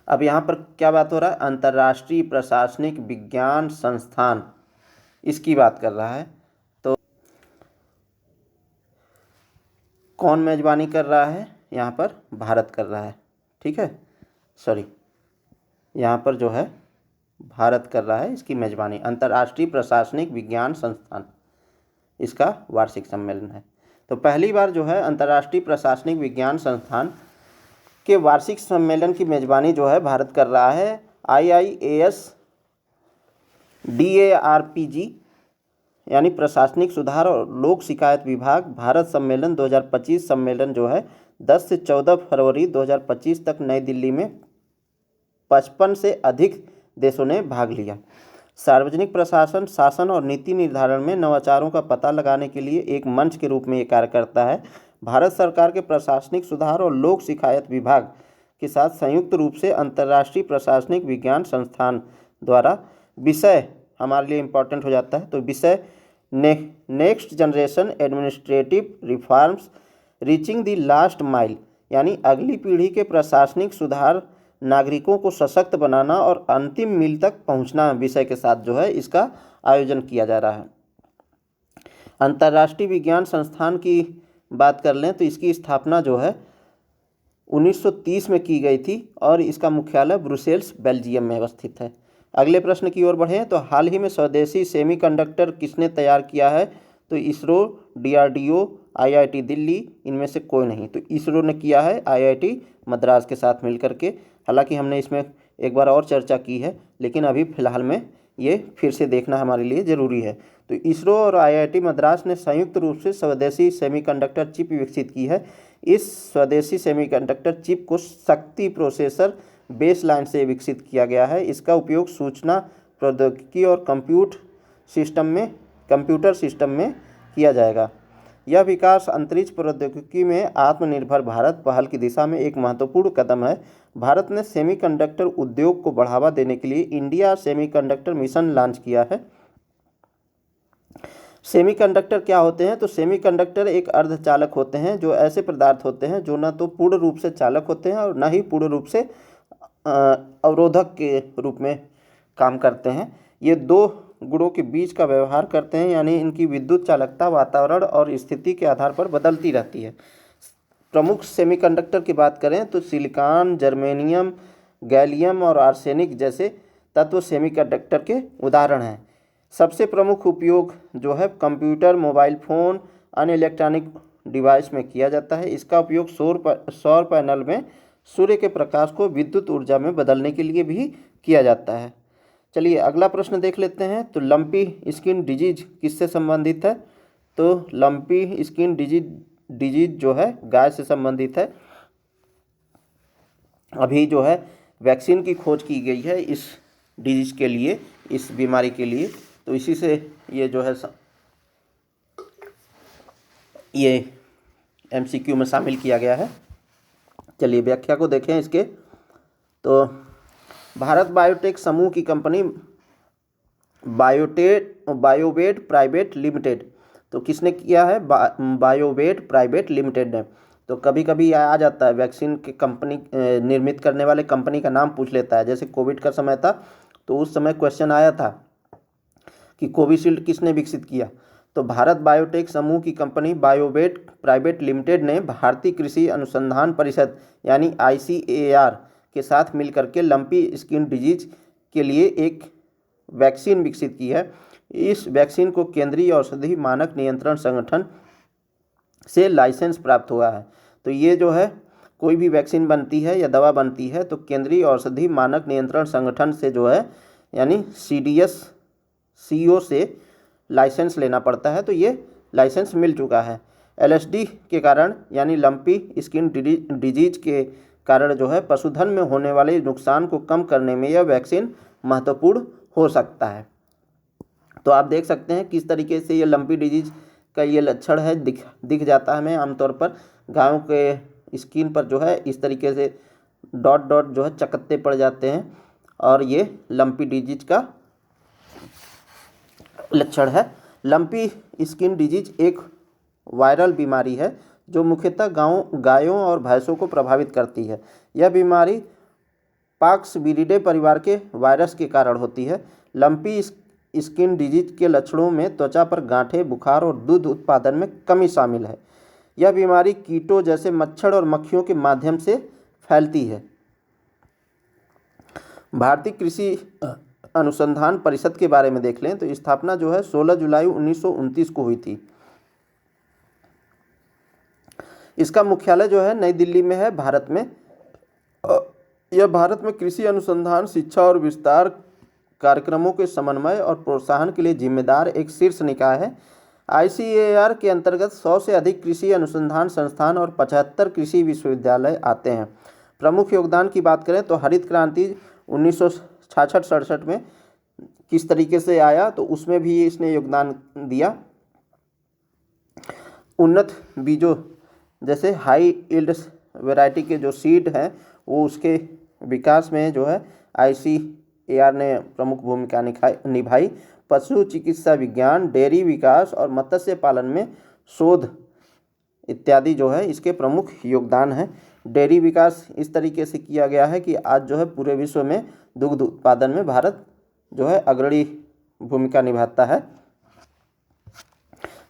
अब यहाँ पर क्या बात हो रहा है? अंतर्राष्ट्रीय प्रशासनिक विज्ञान संस्थान, इसकी बात कर रहा है। तो कौन मेजबानी कर रहा है? यहाँ पर भारत कर रहा है। ठीक है, सॉरी, यहाँ पर जो है भारत कर रहा है इसकी मेजबानी। अंतर्राष्ट्रीय प्रशासनिक विज्ञान संस्थान, इसका वार्षिक सम्मेलन है। तो पहली बार जो है अंतर्राष्ट्रीय प्रशासनिक विज्ञान संस्थान के वार्षिक सम्मेलन की मेजबानी जो है भारत कर रहा है। IIAS DARPG यानी प्रशासनिक सुधार और लोक शिकायत विभाग भारत सम्मेलन 2025 सम्मेलन जो है 10 से 14 फरवरी 2025 तक नई दिल्ली में 55 से अधिक देशों ने भाग लिया। सार्वजनिक प्रशासन, शासन और नीति निर्धारण में नवाचारों का पता लगाने के लिए एक मंच के रूप में ये कार्य करता है। भारत सरकार के प्रशासनिक सुधार और लोक शिकायत विभाग के साथ संयुक्त रूप से अंतर्राष्ट्रीय प्रशासनिक विज्ञान संस्थान द्वारा विषय हमारे लिए इम्पोर्टेंट हो जाता है। तो विषय next generation administrative reforms reaching the last mile, यानी अगली पीढ़ी के प्रशासनिक सुधार, नागरिकों को सशक्त बनाना और अंतिम मील तक पहुंचना विषय के साथ जो है इसका आयोजन किया जा रहा है। अंतर्राष्ट्रीय विज्ञान संस्थान की बात कर लें तो इसकी स्थापना जो है 1930 में की गई थी और इसका मुख्यालय ब्रुसेल्स, बेल्जियम में अवस्थित है। अगले प्रश्न की ओर बढ़ें तो हाल ही में स्वदेशी सेमीकंडक्टर किसने तैयार किया है? तो इसरो, DRDO, IIT दिल्ली, इनमें से कोई नहीं। तो इसरो ने किया है IIT मद्रास के साथ मिलकर के। हालांकि हमने इसमें एक बार और चर्चा की है, लेकिन अभी फ़िलहाल में ये फिर से देखना हमारे लिए ज़रूरी है। तो इसरो और IIT मद्रास ने संयुक्त रूप से स्वदेशी सेमीकंडक्टर चिप विकसित की है। इस स्वदेशी सेमीकंडक्टर चिप को शक्ति प्रोसेसर बेसलाइन से विकसित किया गया है। इसका उपयोग सूचना प्रौद्योगिकी और कंप्यूटर सिस्टम में किया जाएगा। यह विकास अंतरिक्ष प्रौद्योगिकी में आत्मनिर्भर भारत पहल की दिशा में एक महत्वपूर्ण कदम है। भारत ने सेमीकंडक्टर उद्योग को बढ़ावा देने के लिए इंडिया सेमीकंडक्टर मिशन लॉन्च किया है। सेमीकंडक्टर क्या होते हैं? तो सेमीकंडक्टर एक अर्धचालक होते हैं, जो ऐसे पदार्थ होते हैं जो न तो पूर्ण रूप से चालक होते हैं और न ही पूर्ण रूप से अवरोधक के रूप में काम करते हैं। ये दो गुणों के बीच का व्यवहार करते हैं, यानी इनकी विद्युत चालकता वातावरण और स्थिति के आधार पर बदलती रहती है। प्रमुख सेमीकंडक्टर की बात करें तो सिलिकॉन, जर्मेनियम, गैलियम और आर्सेनिक जैसे तत्व सेमीकंडक्टर के उदाहरण हैं। सबसे प्रमुख उपयोग जो है कंप्यूटर, मोबाइल फ़ोन, अन्य इलेक्ट्रॉनिक डिवाइस में किया जाता है। इसका उपयोग सौर पैनल में सूर्य के प्रकाश को विद्युत ऊर्जा में बदलने के लिए भी किया जाता है। चलिए अगला प्रश्न देख लेते हैं। तो लंपी स्किन डिजीज किससे संबंधित है? तो लंपी स्किन डिजीज जो है गाय से संबंधित है। अभी जो है वैक्सीन की खोज की गई है इस डिजीज के लिए, इस बीमारी के लिए। तो इसी से ये जो है ये MCQ में शामिल किया गया है। चलिए व्याख्या को देखें इसके। तो भारत बायोटेक समूह की कंपनी बायोवेट प्राइवेट लिमिटेड, तो किसने किया है? बायोवेट प्राइवेट लिमिटेड ने। तो कभी कभी आ जाता है, वैक्सीन के कंपनी निर्मित करने वाले कंपनी का नाम पूछ लेता है। जैसे कोविड का समय था तो उस समय क्वेश्चन आया था कि कोविशील्ड किसने विकसित किया, तो भारत बायोटेक समूह की कंपनी बायोवेट प्राइवेट लिमिटेड ने भारतीय कृषि अनुसंधान परिषद यानी ICAR के साथ मिलकर के लंपी स्किन डिजीज के लिए एक वैक्सीन विकसित की है। इस वैक्सीन को केंद्रीय औषधि मानक नियंत्रण संगठन से लाइसेंस प्राप्त हुआ है। तो ये जो है कोई भी वैक्सीन बनती है या दवा बनती है तो केंद्रीय औषधि मानक नियंत्रण संगठन से जो है यानी CDSCO से लाइसेंस लेना पड़ता है। तो ये लाइसेंस मिल चुका है। LSD के कारण यानी लंपी स्किन डिजीज के कारण जो है पशुधन में होने वाले नुकसान को कम करने में यह वैक्सीन महत्वपूर्ण हो सकता है। तो आप देख सकते हैं किस तरीके से ये लंपी डिजीज का ये लक्षण है, दिख जाता है हमें आमतौर पर गायों के स्किन पर जो है इस तरीके से डॉट डॉट जो है चकत्ते पड़ जाते हैं और ये लंपी डिजीज का लक्षण है। लंपी स्किन डिजीज एक वायरल बीमारी है जो मुख्यतः गायों और भैंसों को प्रभावित करती है। यह बीमारी पॉक्सविरिडे परिवार के वायरस के कारण होती है। लंपी स्किन डिजीज के लक्षणों में त्वचा पर गांठें, बुखार और दूध उत्पादन में कमी शामिल है। यह बीमारी कीटों जैसे मच्छर और मक्खियों के माध्यम से फैलती है। भारतीय कृषि अनुसंधान परिषद के बारे में देख लें तो स्थापना जो है 16 जुलाई 1929 को हुई थी। इसका मुख्यालय जो है नई दिल्ली में है, भारत में। यह भारत में कृषि अनुसंधान, शिक्षा और विस्तार कार्यक्रमों के समन्वय और प्रोत्साहन के लिए जिम्मेदार एक शीर्ष निकाय है। ICAR के अंतर्गत 100 से अधिक कृषि अनुसंधान संस्थान और 75 कृषि विश्वविद्यालय आते हैं। प्रमुख योगदान की बात करें तो हरित क्रांति 1966-67 में किस तरीके से आया तो उसमें भी इसने योगदान दिया। उन्नत बीजों जैसे हाई यील्ड वैरायटी के जो सीड हैं वो उसके विकास में जो है ICAR ने प्रमुख भूमिका निभाई। पशु चिकित्सा विज्ञान, डेयरी विकास और मत्स्य पालन में शोध इत्यादि जो है इसके प्रमुख योगदान हैं। डेयरी विकास इस तरीके से किया गया है कि आज जो है पूरे विश्व में दुग्ध उत्पादन में भारत जो है अग्रणी भूमिका निभाता है।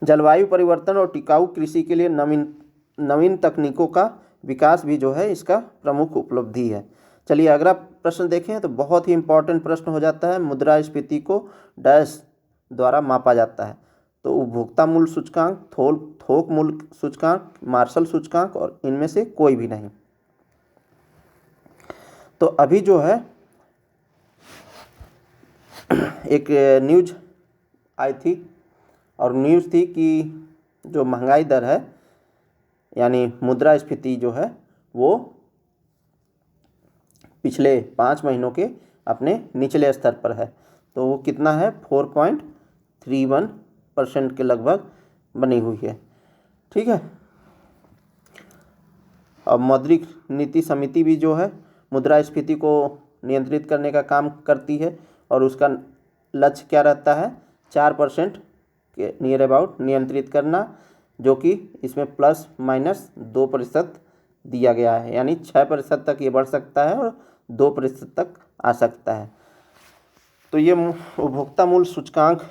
जलवायु परिवर्तन और टिकाऊ कृषि के लिए नवीन तकनीकों का विकास भी जो है इसका प्रमुख उपलब्धि है। चलिए अगला प्रश्न देखें तो बहुत ही इंपॉर्टेंट प्रश्न हो जाता है। मुद्रास्फीति को डैश द्वारा मापा जाता है, तो उपभोक्ता मूल्य सूचकांक, थोक मूल्य सूचकांक, मार्शल सूचकांक और इनमें से कोई भी नहीं। तो अभी जो है एक न्यूज आई थी और न्यूज़ थी कि जो महंगाई दर है यानी मुद्रास्फीति जो है वो पिछले 5 महीनों के अपने निचले स्तर पर है। तो वो कितना है 4.31% के लगभग बनी हुई है। ठीक है। अब मौद्रिक नीति समिति भी जो है मुद्रास्फीति को नियंत्रित करने का काम करती है और उसका लक्ष्य क्या रहता है 4% के नियर अबाउट नियंत्रित करना, जो कि इसमें ±2% दिया गया है, यानी 6% तक ये बढ़ सकता है और 2% तक आ सकता है। तो ये उपभोक्ता मूल्य सूचकांक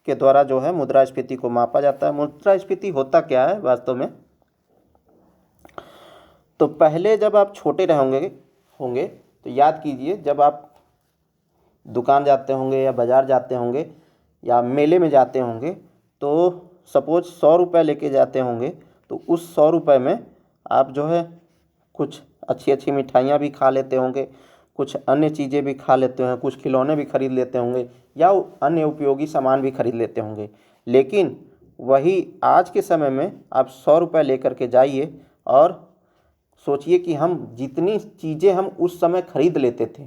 के द्वारा जो है मुद्रास्फीति को मापा जाता है। मुद्रास्फीति होता क्या है वास्तव में, तो पहले जब आप छोटे होंगे तो याद कीजिए, जब आप दुकान जाते होंगे या बाज़ार जाते होंगे या मेले में जाते होंगे तो सपोज 100 रुपये लेके जाते होंगे, तो उस 100 रुपये में आप जो है कुछ अच्छी अच्छी मिठाइयाँ भी खा लेते होंगे, कुछ अन्य चीज़ें भी खा लेते हैं, कुछ खिलौने भी खरीद लेते होंगे या अन्य उपयोगी सामान भी खरीद लेते होंगे। लेकिन वही आज के समय में आप 100 रुपये लेकर के जाइए और सोचिए कि हम जितनी चीज़ें हम उस समय खरीद लेते थे,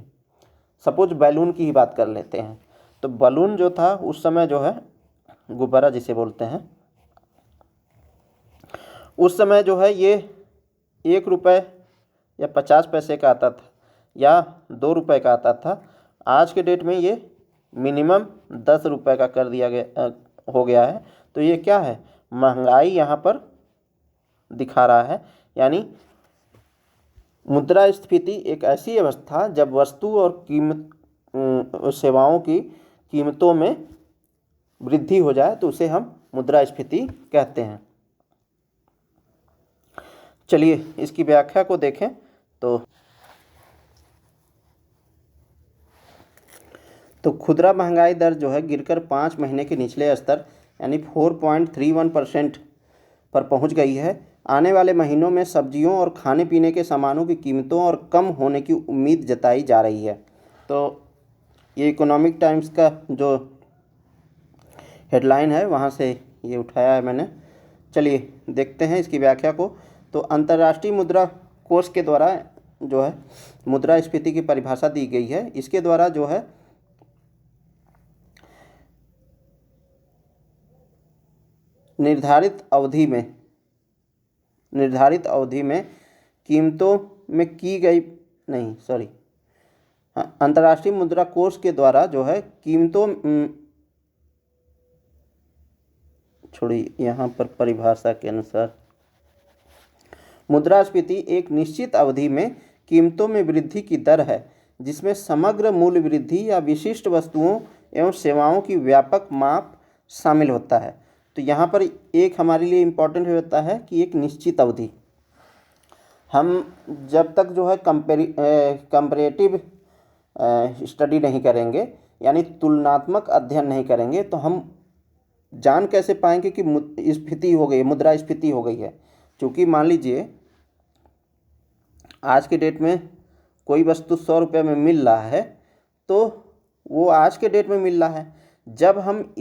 सपोज बैलून की ही बात कर लेते हैं, तो बैलून जो था उस समय जो है गुब्बारा जिसे बोलते हैं, उस समय जो है ये 1 रुपये या 50 पैसे का आता था या 2 रुपये का आता था। आज के डेट में ये मिनिमम 10 रुपये का कर दिया गया हो गया है। तो ये क्या है, महंगाई यहाँ पर दिखा रहा है, यानी मुद्रास्फीति एक ऐसी अवस्था जब वस्तु और सेवाओं की कीमतों में वृद्धि हो जाए तो उसे हम मुद्रास्फीति कहते हैं। चलिए इसकी व्याख्या को देखें तो खुदरा महंगाई दर जो है गिरकर 5 महीने के निचले स्तर यानी 4.31% पर पहुंच गई है। आने वाले महीनों में सब्जियों और खाने पीने के सामानों की कीमतों और कम होने की उम्मीद जताई जा रही है। तो ये इकोनॉमिक टाइम्स का जो हेडलाइन है वहाँ से ये उठाया है मैंने। चलिए देखते हैं इसकी व्याख्या को। तो अंतर्राष्ट्रीय मुद्रा कोष के द्वारा जो है मुद्रास्फीति की परिभाषा दी गई है। इसके द्वारा जो है निर्धारित अवधि में कीमतों में की गई अंतर्राष्ट्रीय मुद्रा कोष के द्वारा जो है कीमतों यहाँ पर परिभाषा के अनुसार मुद्रास्फीति एक निश्चित अवधि में कीमतों में वृद्धि की दर है जिसमें समग्र मूल्य वृद्धि या विशिष्ट वस्तुओं एवं सेवाओं की व्यापक माप शामिल होता है। तो यहाँ पर एक हमारे लिए इम्पोर्टेंट होता है कि एक निश्चित अवधि। हम जब तक जो है कंपैरेटिव स्टडी नहीं करेंगे यानी तुलनात्मक अध्ययन नहीं करेंगे तो हम जान कैसे पाएंगे कि स्फीति हो गई, मुद्रास्फीति हो गई है। क्योंकि मान लीजिए आज के डेट में कोई वस्तु 100 रुपये में मिल रहा है तो वो आज के डेट में मिल रहा है। जब हम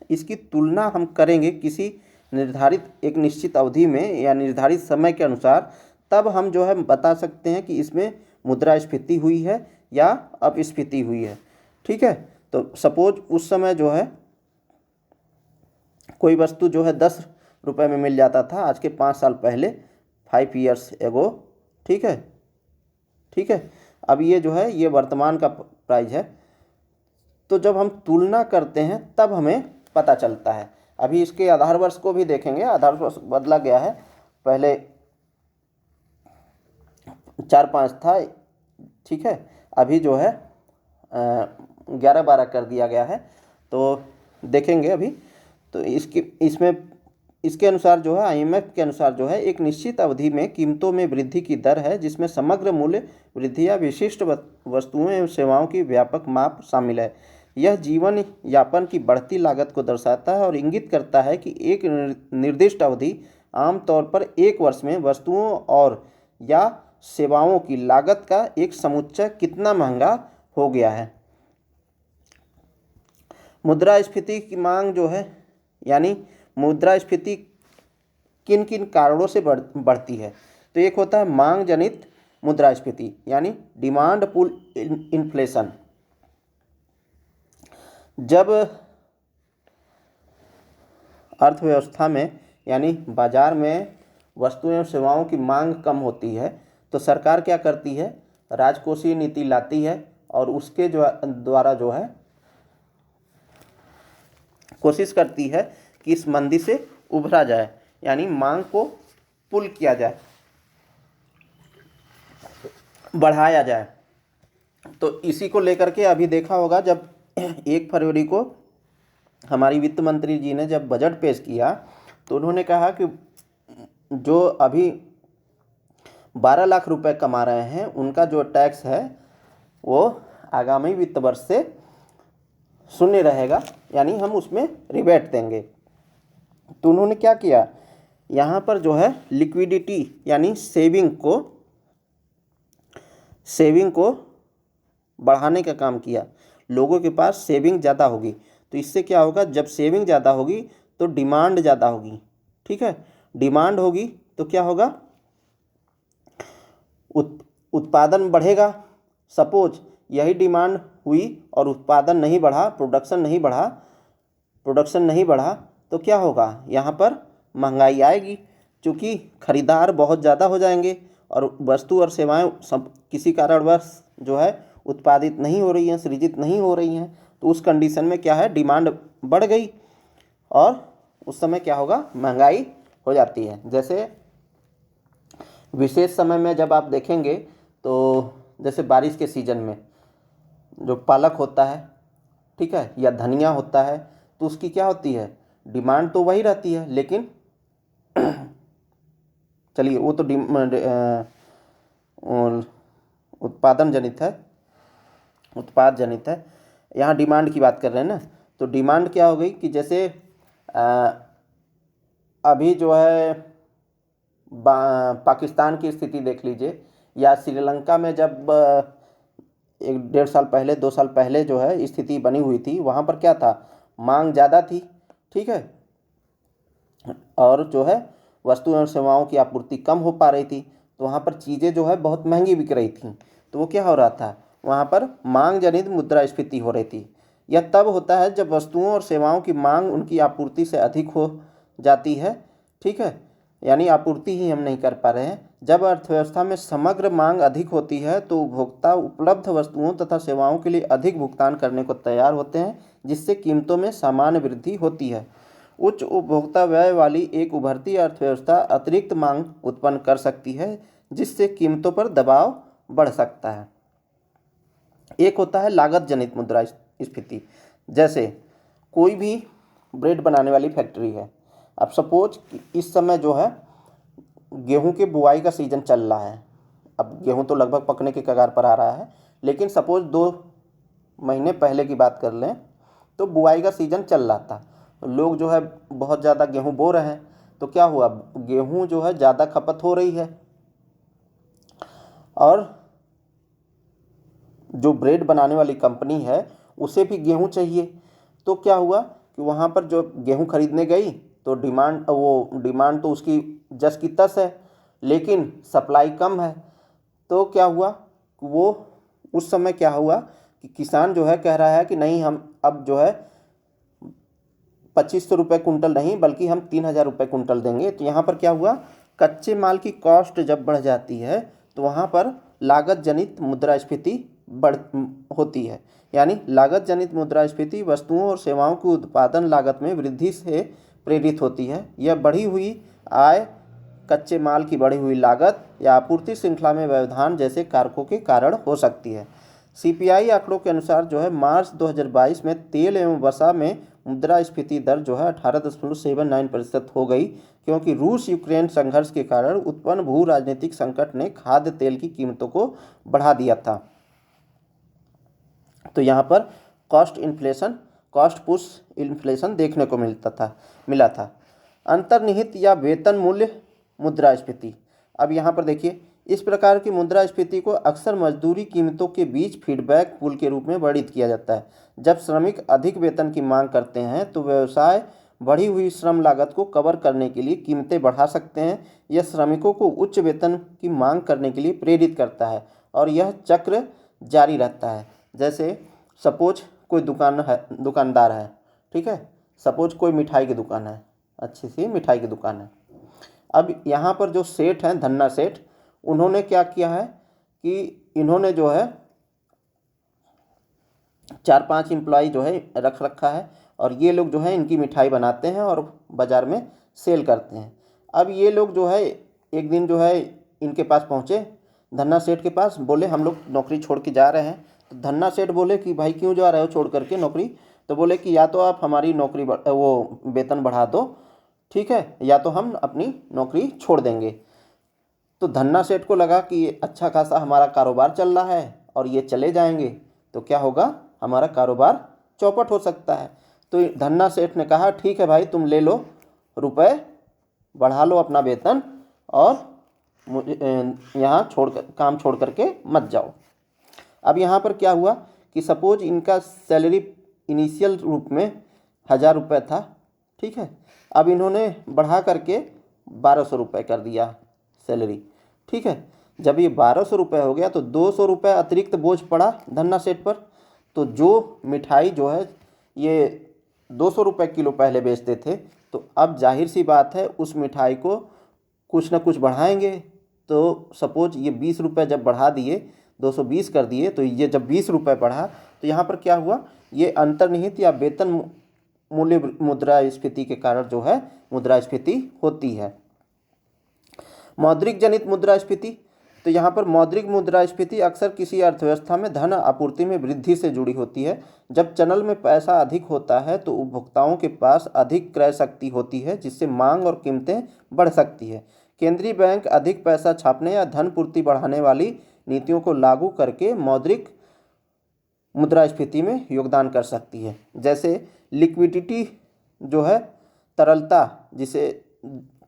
इसकी तुलना हम करेंगे किसी निर्धारित एक निश्चित अवधि में या निर्धारित समय के अनुसार, तब हम जो है बता सकते हैं कि इसमें मुद्रास्फीति हुई है या अपस्फीति हुई है। ठीक है। तो सपोज उस समय जो है कोई वस्तु जो है 10 रुपये में मिल जाता था आज के 5 साल पहले, 5 years एगो। ठीक है। अब ये जो है ये वर्तमान का प्राइस है। तो जब हम तुलना करते हैं तब हमें पता चलता है। अभी इसके आधार वर्ष को भी देखेंगे। आधार वर्ष बदला गया है, पहले 4-5 था। ठीक है। अभी जो है 11-12 कर दिया गया है। तो देखेंगे अभी। तो इसके अनुसार जो है IMF के अनुसार जो है एक निश्चित अवधि में कीमतों में वृद्धि की दर है जिसमें समग्र मूल्य वृद्धि या विशिष्ट वस्तुओं एवं सेवाओं की व्यापक माप शामिल है। यह जीवन यापन की बढ़ती लागत को दर्शाता है और इंगित करता है कि एक निर्दिष्ट अवधि आमतौर पर 1 वर्ष में वस्तुओं और या सेवाओं की लागत का एक समुच्चय कितना महंगा हो गया है। मुद्रास्फीति की मांग जो है यानी मुद्रास्फीति किन किन कारणों से बढ़ती है। तो एक होता है मांग जनित मुद्रास्फीति यानी डिमांड पुल इन्फ्लेशन। जब अर्थव्यवस्था में यानी बाजार में वस्तुओं एवं सेवाओं की मांग कम होती है तो सरकार क्या करती है, राजकोषीय नीति लाती है और उसके द्वारा जो है कोशिश करती है कि इस मंदी से उभरा जाए, यानी मांग को पुल किया जाए, बढ़ाया जाए। तो इसी को लेकर के अभी देखा होगा जब 1 फरवरी को हमारी वित्त मंत्री जी ने जब बजट पेश किया तो उन्होंने कहा कि जो अभी 12 लाख रुपए कमा रहे हैं उनका जो टैक्स है वो आगामी वित्त वर्ष से शून्य रहेगा, यानी हम उसमें रिबेट देंगे। तो उन्होंने क्या किया, यहाँ पर जो है लिक्विडिटी यानी सेविंग को बढ़ाने का काम किया। लोगों के पास सेविंग ज़्यादा होगी तो इससे क्या होगा, जब सेविंग ज़्यादा होगी तो डिमांड ज़्यादा होगी। ठीक है। डिमांड होगी तो क्या होगा, उत्पादन बढ़ेगा। सपोज यही डिमांड हुई और उत्पादन नहीं बढ़ा, प्रोडक्शन नहीं बढ़ा तो क्या होगा, यहाँ पर महंगाई आएगी क्योंकि खरीदार बहुत ज़्यादा हो जाएंगे और वस्तु और सेवाएं सब किसी कारणवश जो है उत्पादित नहीं हो रही हैं, सृजित नहीं हो रही हैं। तो उस कंडीशन में क्या है, डिमांड बढ़ गई और उस समय क्या होगा, महंगाई हो जाती है। जैसे विशेष समय में जब आप देखेंगे तो जैसे बारिश के सीज़न में जो पालक होता है, ठीक है, या धनिया होता है, तो उसकी क्या होती है, डिमांड तो वही रहती है, लेकिन चलिए वो तो उत्पादन जनित है, उत्पाद जनित है, यहाँ डिमांड की बात कर रहे हैं ना। तो डिमांड क्या हो गई कि जैसे अभी जो है पाकिस्तान की स्थिति देख लीजिए, या श्रीलंका में जब 1-1.5 साल पहले 2 साल पहले जो है स्थिति बनी हुई थी, वहाँ पर क्या था, मांग ज़्यादा थी, ठीक है, और जो है वस्तु और सेवाओं की आपूर्ति कम हो पा रही थी, तो वहाँ पर चीज़ें जो है बहुत महंगी बिक रही थी। तो वो क्या हो रहा था, वहाँ पर मांग जनित मुद्रास्फीति हो रही थी। यह तब होता है जब वस्तुओं और सेवाओं की मांग उनकी आपूर्ति से अधिक हो जाती है, ठीक है, यानी आपूर्ति ही हम नहीं कर पा रहे हैं। जब अर्थव्यवस्था में समग्र मांग अधिक होती है तो उपभोक्ता उपलब्ध वस्तुओं तथा सेवाओं के लिए अधिक भुगतान करने को तैयार होते हैं, जिससे कीमतों में सामान्य वृद्धि होती है। उच्च उपभोक्ता व्यय वाली एक उभरती अर्थव्यवस्था अतिरिक्त मांग उत्पन्न कर सकती है, जिससे कीमतों पर दबाव बढ़ सकता है। एक होता है लागत जनित मुद्रास्फीति। जैसे कोई भी ब्रेड बनाने वाली फैक्ट्री है, अब सपोज इस समय जो है गेहूं के बुआई का सीज़न चल रहा है, अब गेहूं तो लगभग पकने के कगार पर आ रहा है, लेकिन सपोज 2 महीने पहले की बात कर लें तो बुआई का सीज़न चल रहा था, लोग जो है बहुत ज़्यादा गेहूं बो रहे हैं, तो क्या हुआ, गेहूं जो है ज़्यादा खपत हो रही है, और जो ब्रेड बनाने वाली कंपनी है उसे भी गेहूं चाहिए। तो क्या हुआ कि वहाँ पर जो गेहूं खरीदने गई तो डिमांड तो उसकी जस की तस है, लेकिन सप्लाई कम है। तो क्या हुआ कि वो उस समय क्या हुआ कि किसान जो है कह रहा है कि नहीं, हम अब जो है 2500 रुपये कुंटल नहीं बल्कि हम 3000 रुपये कुंटल देंगे। तो यहाँ पर क्या हुआ, कच्चे माल की कॉस्ट जब बढ़ जाती है तो वहाँ पर लागत जनित मुद्रास्फीति बढ़ होती है। यानी लागत जनित मुद्रास्फीति वस्तुओं और सेवाओं की उत्पादन लागत में वृद्धि से प्रेरित होती है। यह बढ़ी हुई आय, कच्चे माल की बढ़ी हुई लागत या आपूर्ति श्रृंखला में व्यवधान जैसे कारकों के कारण हो सकती है। सीपीआई आंकड़ों के अनुसार जो है मार्च 2022 में तेल एवं वसा में मुद्रास्फीति दर जो है 18.79% हो गई, क्योंकि रूस यूक्रेन संघर्ष के कारण उत्पन्न भू राजनीतिक संकट ने खाद्य तेल की कीमतों को बढ़ा दिया था। तो यहाँ पर कॉस्ट पुश इन्फ्लेशन देखने को मिला था। अंतर्निहित या वेतन मूल्य मुद्रास्फीति। अब यहाँ पर देखिए, इस प्रकार की मुद्रास्फीति को अक्सर मजदूरी कीमतों के बीच फीडबैक पूल के रूप में वर्णित किया जाता है। जब श्रमिक अधिक वेतन की मांग करते हैं तो व्यवसाय बढ़ी हुई श्रम लागत को कवर करने के लिए कीमतें बढ़ा सकते हैं। यह श्रमिकों को उच्च वेतन की मांग करने के लिए प्रेरित करता है और यह चक्र जारी रहता है। जैसे सपोज कोई दुकानदार है, ठीक है, सपोज कोई मिठाई की दुकान है, अच्छी सी मिठाई की दुकान है। अब यहाँ पर जो सेठ हैं, धन्ना सेठ, उन्होंने क्या किया है कि इन्होंने जो है 4-5 एम्प्लॉय जो है रख रखा है, और ये लोग जो है इनकी मिठाई बनाते हैं और बाज़ार में सेल करते हैं। अब ये लोग जो है एक दिन जो है इनके पास पहुँचे, धन्ना सेठ के पास, बोले हम लोग नौकरी छोड़ के जा रहे हैं। तो धन्ना सेठ बोले कि भाई क्यों जा रहे हो छोड़ करके नौकरी? तो बोले कि या तो आप हमारी नौकरी वो वेतन बढ़ा दो, ठीक है, या तो हम अपनी नौकरी छोड़ देंगे। तो धन्ना सेठ को लगा कि अच्छा खासा हमारा कारोबार चल रहा है और ये चले जाएंगे तो क्या होगा, हमारा कारोबार चौपट हो सकता है। तो धन्ना सेठ ने कहा ठीक है भाई, तुम ले लो रुपए, बढ़ा लो अपना वेतन और यहाँ काम छोड़ करके मत जाओ। अब यहाँ पर क्या हुआ कि सपोज इनका सैलरी इनिशियल रूप में 1000 रुपये था, ठीक है, अब इन्होंने बढ़ा करके 1200 रुपये कर दिया सैलरी, ठीक है। जब ये 1200 रुपये हो गया तो 200 रुपये अतिरिक्त बोझ पड़ा धन्ना सेठ पर। तो जो मिठाई जो है ये 200 रुपये किलो पहले बेचते थे, तो अब जाहिर सी बात है उस मिठाई को कुछ ना कुछ बढ़ाएंगे। तो सपोज ये 20 रुपये जब बढ़ा दिए, 220 कर दिए, तो ये जब 20 रुपये बढ़ा तो यहाँ पर क्या हुआ, ये अंतर्निहित या वेतन मूल्य मुद्रास्फीति के कारण जो है मुद्रास्फीति होती है। मौद्रिक जनित मुद्रास्फीति, तो यहाँ पर मौद्रिक मुद्रास्फीति अक्सर किसी अर्थव्यवस्था में धन आपूर्ति में वृद्धि से जुड़ी होती है। जब चलन में पैसा अधिक होता है तो उपभोक्ताओं के पास अधिक क्रय शक्ति होती है, जिससे मांग और कीमतें बढ़ सकती है। केंद्रीय बैंक अधिक पैसा छापने या धन पूर्ति बढ़ाने वाली नीतियों को लागू करके मौद्रिक मुद्रास्फीति में योगदान कर सकती है। जैसे लिक्विडिटी जो है, तरलता जिसे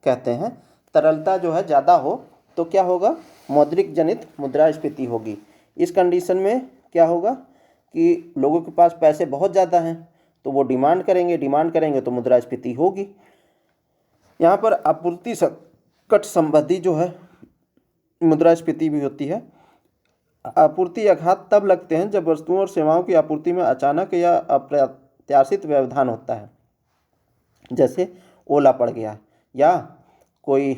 कहते हैं, तरलता जो है ज़्यादा हो तो क्या होगा, मौद्रिक जनित मुद्रास्फीति होगी। इस कंडीशन में क्या होगा कि लोगों के पास पैसे बहुत ज़्यादा हैं तो वो डिमांड करेंगे तो मुद्रास्फीति होगी। यहाँ पर आपूर्ति संकट संबंधी जो है मुद्रास्फीति भी होती है। आपूर्ति आघात तब लगते हैं जब वस्तुओं और सेवाओं की आपूर्ति में अचानक या अप्रत्याशित व्यवधान होता है, जैसे ओला पड़ गया या कोई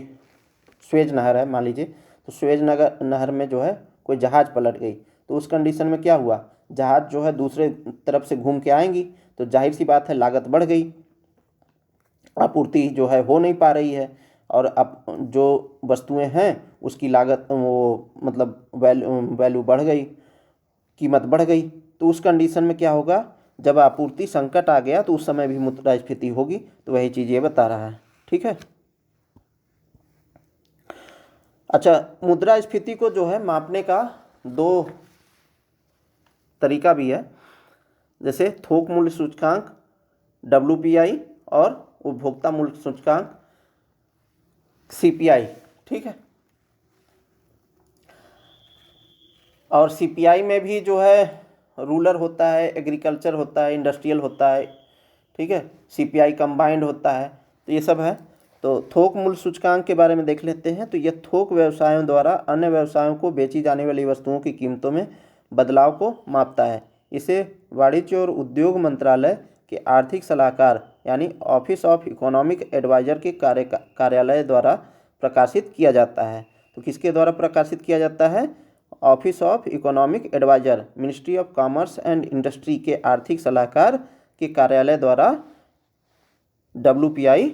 स्वेज नहर है मान लीजिए, तो स्वेज नहर में जो है कोई जहाज़ पलट गई, तो उस कंडीशन में क्या हुआ, जहाज़ जो है दूसरे तरफ से घूम के आएंगी तो जाहिर सी बात है लागत बढ़ गई, आपूर्ति जो है हो नहीं पा रही है, और अब जो वस्तुएं हैं उसकी लागत वो मतलब वैल्यू बढ़ गई, कीमत बढ़ गई। तो उस कंडीशन में क्या होगा, जब आपूर्ति संकट आ गया तो उस समय भी मुद्रास्फीति होगी। तो वही चीज़ ये बता रहा है, ठीक है। अच्छा, मुद्रास्फीति को जो है मापने का दो तरीका भी है, जैसे थोक मूल्य सूचकांक WPI और उपभोक्ता मूल्य सूचकांक CPI, ठीक है। और CPI में भी जो है रूरल होता है, एग्रीकल्चर होता है, इंडस्ट्रियल होता है, ठीक है। CPI कंबाइंड होता है, तो ये सब है। तो थोक मूल्य सूचकांक के बारे में देख लेते हैं। तो यह थोक व्यवसायों द्वारा अन्य व्यवसायों को बेची जाने वाली वस्तुओं की कीमतों में बदलाव को मापता है। इसे वाणिज्य और उद्योग मंत्रालय के आर्थिक सलाहकार यानी ऑफिस ऑफ इकोनॉमिक एडवाइजर के कार्यालय द्वारा प्रकाशित किया जाता है। तो किसके द्वारा प्रकाशित किया जाता है, office of economic adviser, ministry of commerce and industry के आर्थिक सलाहकार के कार्यालय द्वारा WPI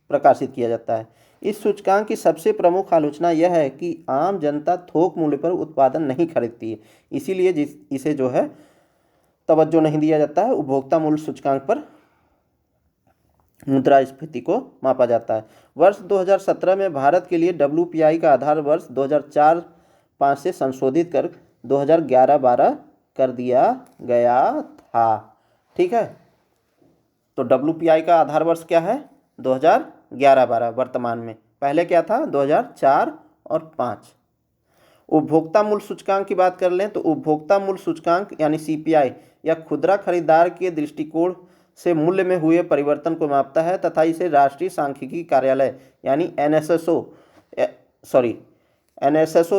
प्रकाशित किया जाता है। इस सूचकांक की सबसे प्रमुख आलोचना यह है कि आम जनता थोक मूल्य पर उत्पादन नहीं खरीदती है, इसीलिए इसे जो है तवज्जो नहीं दिया जाता है। उपभोक्ता मूल्य सूचकांक पर मुद्रास्फीति को मापा जाता है। वर्ष 2017 में भारत के लिए WPI का आधार वर्ष 2004-05 से संशोधित कर 2011-12 कर दिया गया था, ठीक है। तो WPI का आधार वर्ष क्या है, 2011-12 वर्तमान में, पहले क्या था 2004 और 5। उपभोक्ता मूल्य सूचकांक की बात कर लें तो उपभोक्ता मूल्य सूचकांक यानी CPI या खुदरा खरीदार के दृष्टिकोण से मूल्य में हुए परिवर्तन को मापता है तथा इसे राष्ट्रीय सांख्यिकी कार्यालय यानी NSSO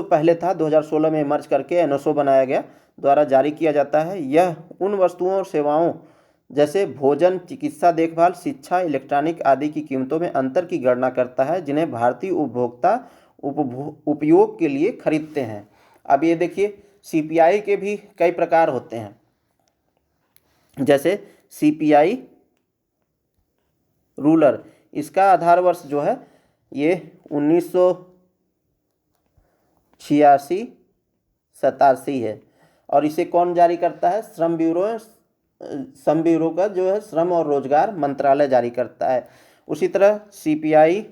पहले था, 2016 में मर्ज करके NSO बनाया गया, द्वारा जारी किया जाता है। यह उन वस्तुओं और सेवाओं जैसे भोजन, चिकित्सा देखभाल, शिक्षा, इलेक्ट्रॉनिक आदि की कीमतों में अंतर की गणना करता है जिन्हें भारतीय उपभोक्ता उपयोग के लिए खरीदते हैं। अब ये देखिए, CPI के भी कई प्रकार होते हैं, जैसे CPI रूरल, इसका आधार वर्ष जो है ये 1986-87 है, और इसे कौन जारी करता है, श्रम ब्यूरो का जो है श्रम और रोजगार मंत्रालय जारी करता है। उसी तरह CPI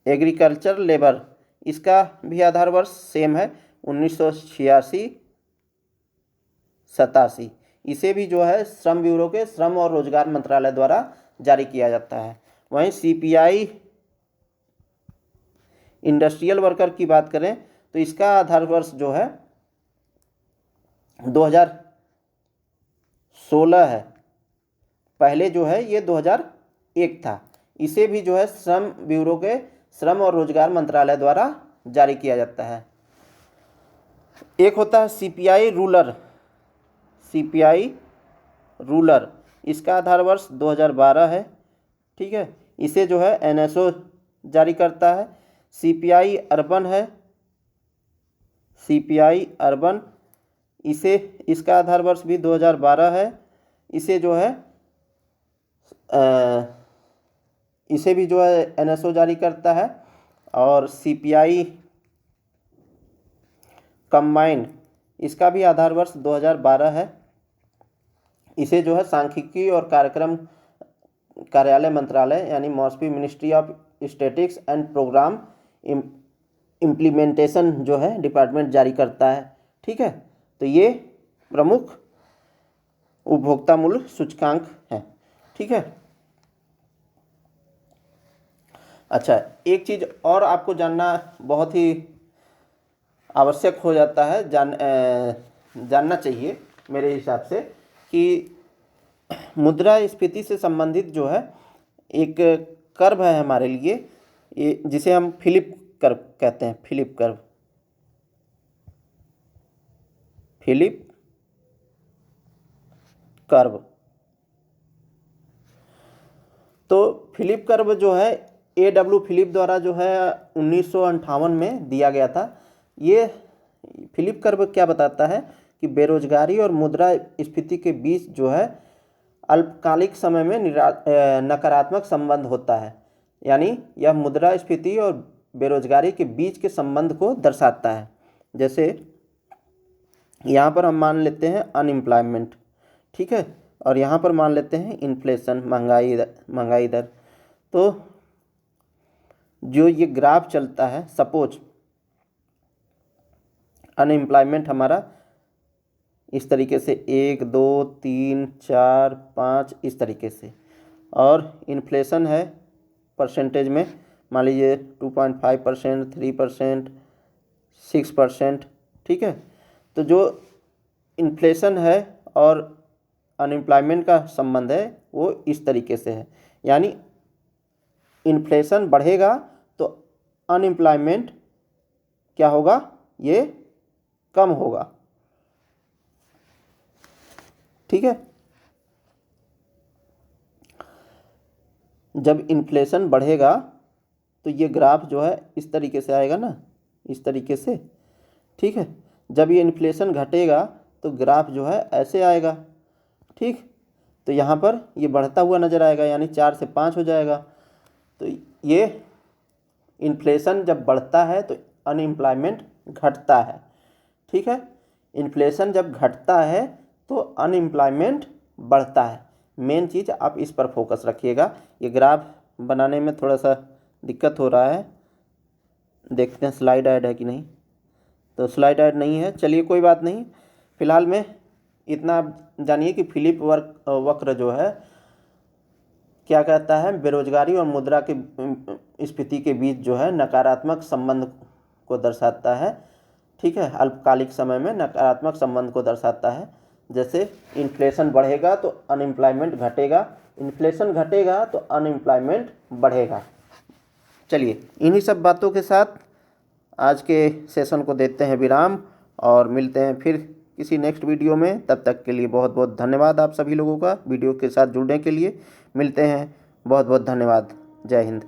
एग्रीकल्चर लेबर, इसका भी आधार वर्ष सेम है 1986-87, इसे भी जो है श्रम ब्यूरो के श्रम और रोजगार मंत्रालय द्वारा जारी किया जाता है। वहीं CPI इंडस्ट्रियल वर्कर की बात करें तो इसका आधार वर्ष जो है 2016 है, पहले जो है ये 2001 था। इसे भी जो है श्रम ब्यूरो के श्रम और रोजगार मंत्रालय द्वारा जारी किया जाता है। एक होता है CPI रूरल, इसका आधार वर्ष 2012 है, ठीक है। इसे जो है NSO जारी करता है। CPI अर्बन है, CPI अर्बन, इसका आधार वर्ष भी 2012 है। इसे जो है इसे भी जो है NSO जारी करता है। और CPI कंबाइंड, इसका भी आधार वर्ष 2012 है। इसे जो है सांख्यिकी और कार्यक्रम कार्यालय मंत्रालय यानी MoSPI ministry of statistics and programme implementation जो है डिपार्टमेंट जारी करता है। ठीक है, तो ये प्रमुख उपभोक्ता मूल्य सूचकांक है। ठीक है, अच्छा, एक चीज़ और आपको जानना बहुत ही आवश्यक हो जाता है, जानना चाहिए मेरे हिसाब से, कि मुद्रास्फीति से संबंधित जो है एक कर्व है हमारे लिए, ये जिसे हम फिलिप कर्व कहते हैं। Philip curve, Philip curve. तो फिलिप कर्व जो है A.W. फिलिप द्वारा जो है 1958 में दिया गया था। ये फिलिप कर्व क्या बताता है कि बेरोजगारी और मुद्रास्फीति के बीच जो है अल्पकालिक समय में नकारात्मक संबंध होता है। यानी यह मुद्रास्फीति और बेरोजगारी के बीच के संबंध को दर्शाता है। जैसे यहाँ पर हम मान लेते हैं अनएम्प्लॉयमेंट, ठीक है, और यहाँ पर मान लेते हैं इन्फ्लेशन, महंगाई दर। तो जो ये ग्राफ चलता है, सपोज अनएम्प्लॉयमेंट हमारा इस तरीके से 1 2 3 4 5 इस तरीके से, और इन्फ्लेशन है परसेंटेज में, मान लीजिए 2.5%, 3%, 6%। ठीक है, तो जो इन्फ्लेशन है और अनएम्प्लॉयमेंट का संबंध है वो इस तरीके से है। यानी इन्फ्लेशन बढ़ेगा तो अनएम्प्लॉयमेंट क्या होगा, ये कम होगा। ठीक है, जब इन्फ्लेशन बढ़ेगा तो ये ग्राफ जो है इस तरीके से आएगा ना, इस तरीके से। ठीक है, जब ये इन्फ्लेशन घटेगा तो ग्राफ जो है ऐसे आएगा। ठीक, तो यहाँ पर ये बढ़ता हुआ नज़र आएगा, यानी 4 से 5 हो जाएगा। तो ये इन्फ्लेशन जब बढ़ता है तो अनएम्प्लॉयमेंट घटता है। ठीक है, इन्फ्लेशन जब घटता है तो अनएम्प्लॉयमेंट बढ़ता है। मेन चीज़ आप इस पर फोकस रखिएगा। ये ग्राफ बनाने में थोड़ा सा दिक्कत हो रहा है, देखते हैं स्लाइड ऐड है कि नहीं। तो स्लाइड ऐड नहीं है, चलिए कोई बात नहीं। फिलहाल में इतना जानिए कि फिलिप वक्र जो है क्या कहता है, बेरोजगारी और मुद्रा के स्फीति के बीच जो है नकारात्मक संबंध को दर्शाता है। ठीक है, अल्पकालिक समय में नकारात्मक संबंध को दर्शाता है। जैसे इन्फ्लेशन बढ़ेगा तो अनएम्प्लॉयमेंट घटेगा, इन्फ्लेशन घटेगा तो अनएम्प्लॉयमेंट बढ़ेगा। चलिए, इन्हीं सब बातों के साथ आज के सेशन को देते हैं विराम और मिलते हैं फिर किसी नेक्स्ट वीडियो में। तब तक के लिए बहुत बहुत धन्यवाद आप सभी लोगों का वीडियो के साथ जुड़ने के लिए। मिलते हैं, बहुत बहुत धन्यवाद। जय हिंद।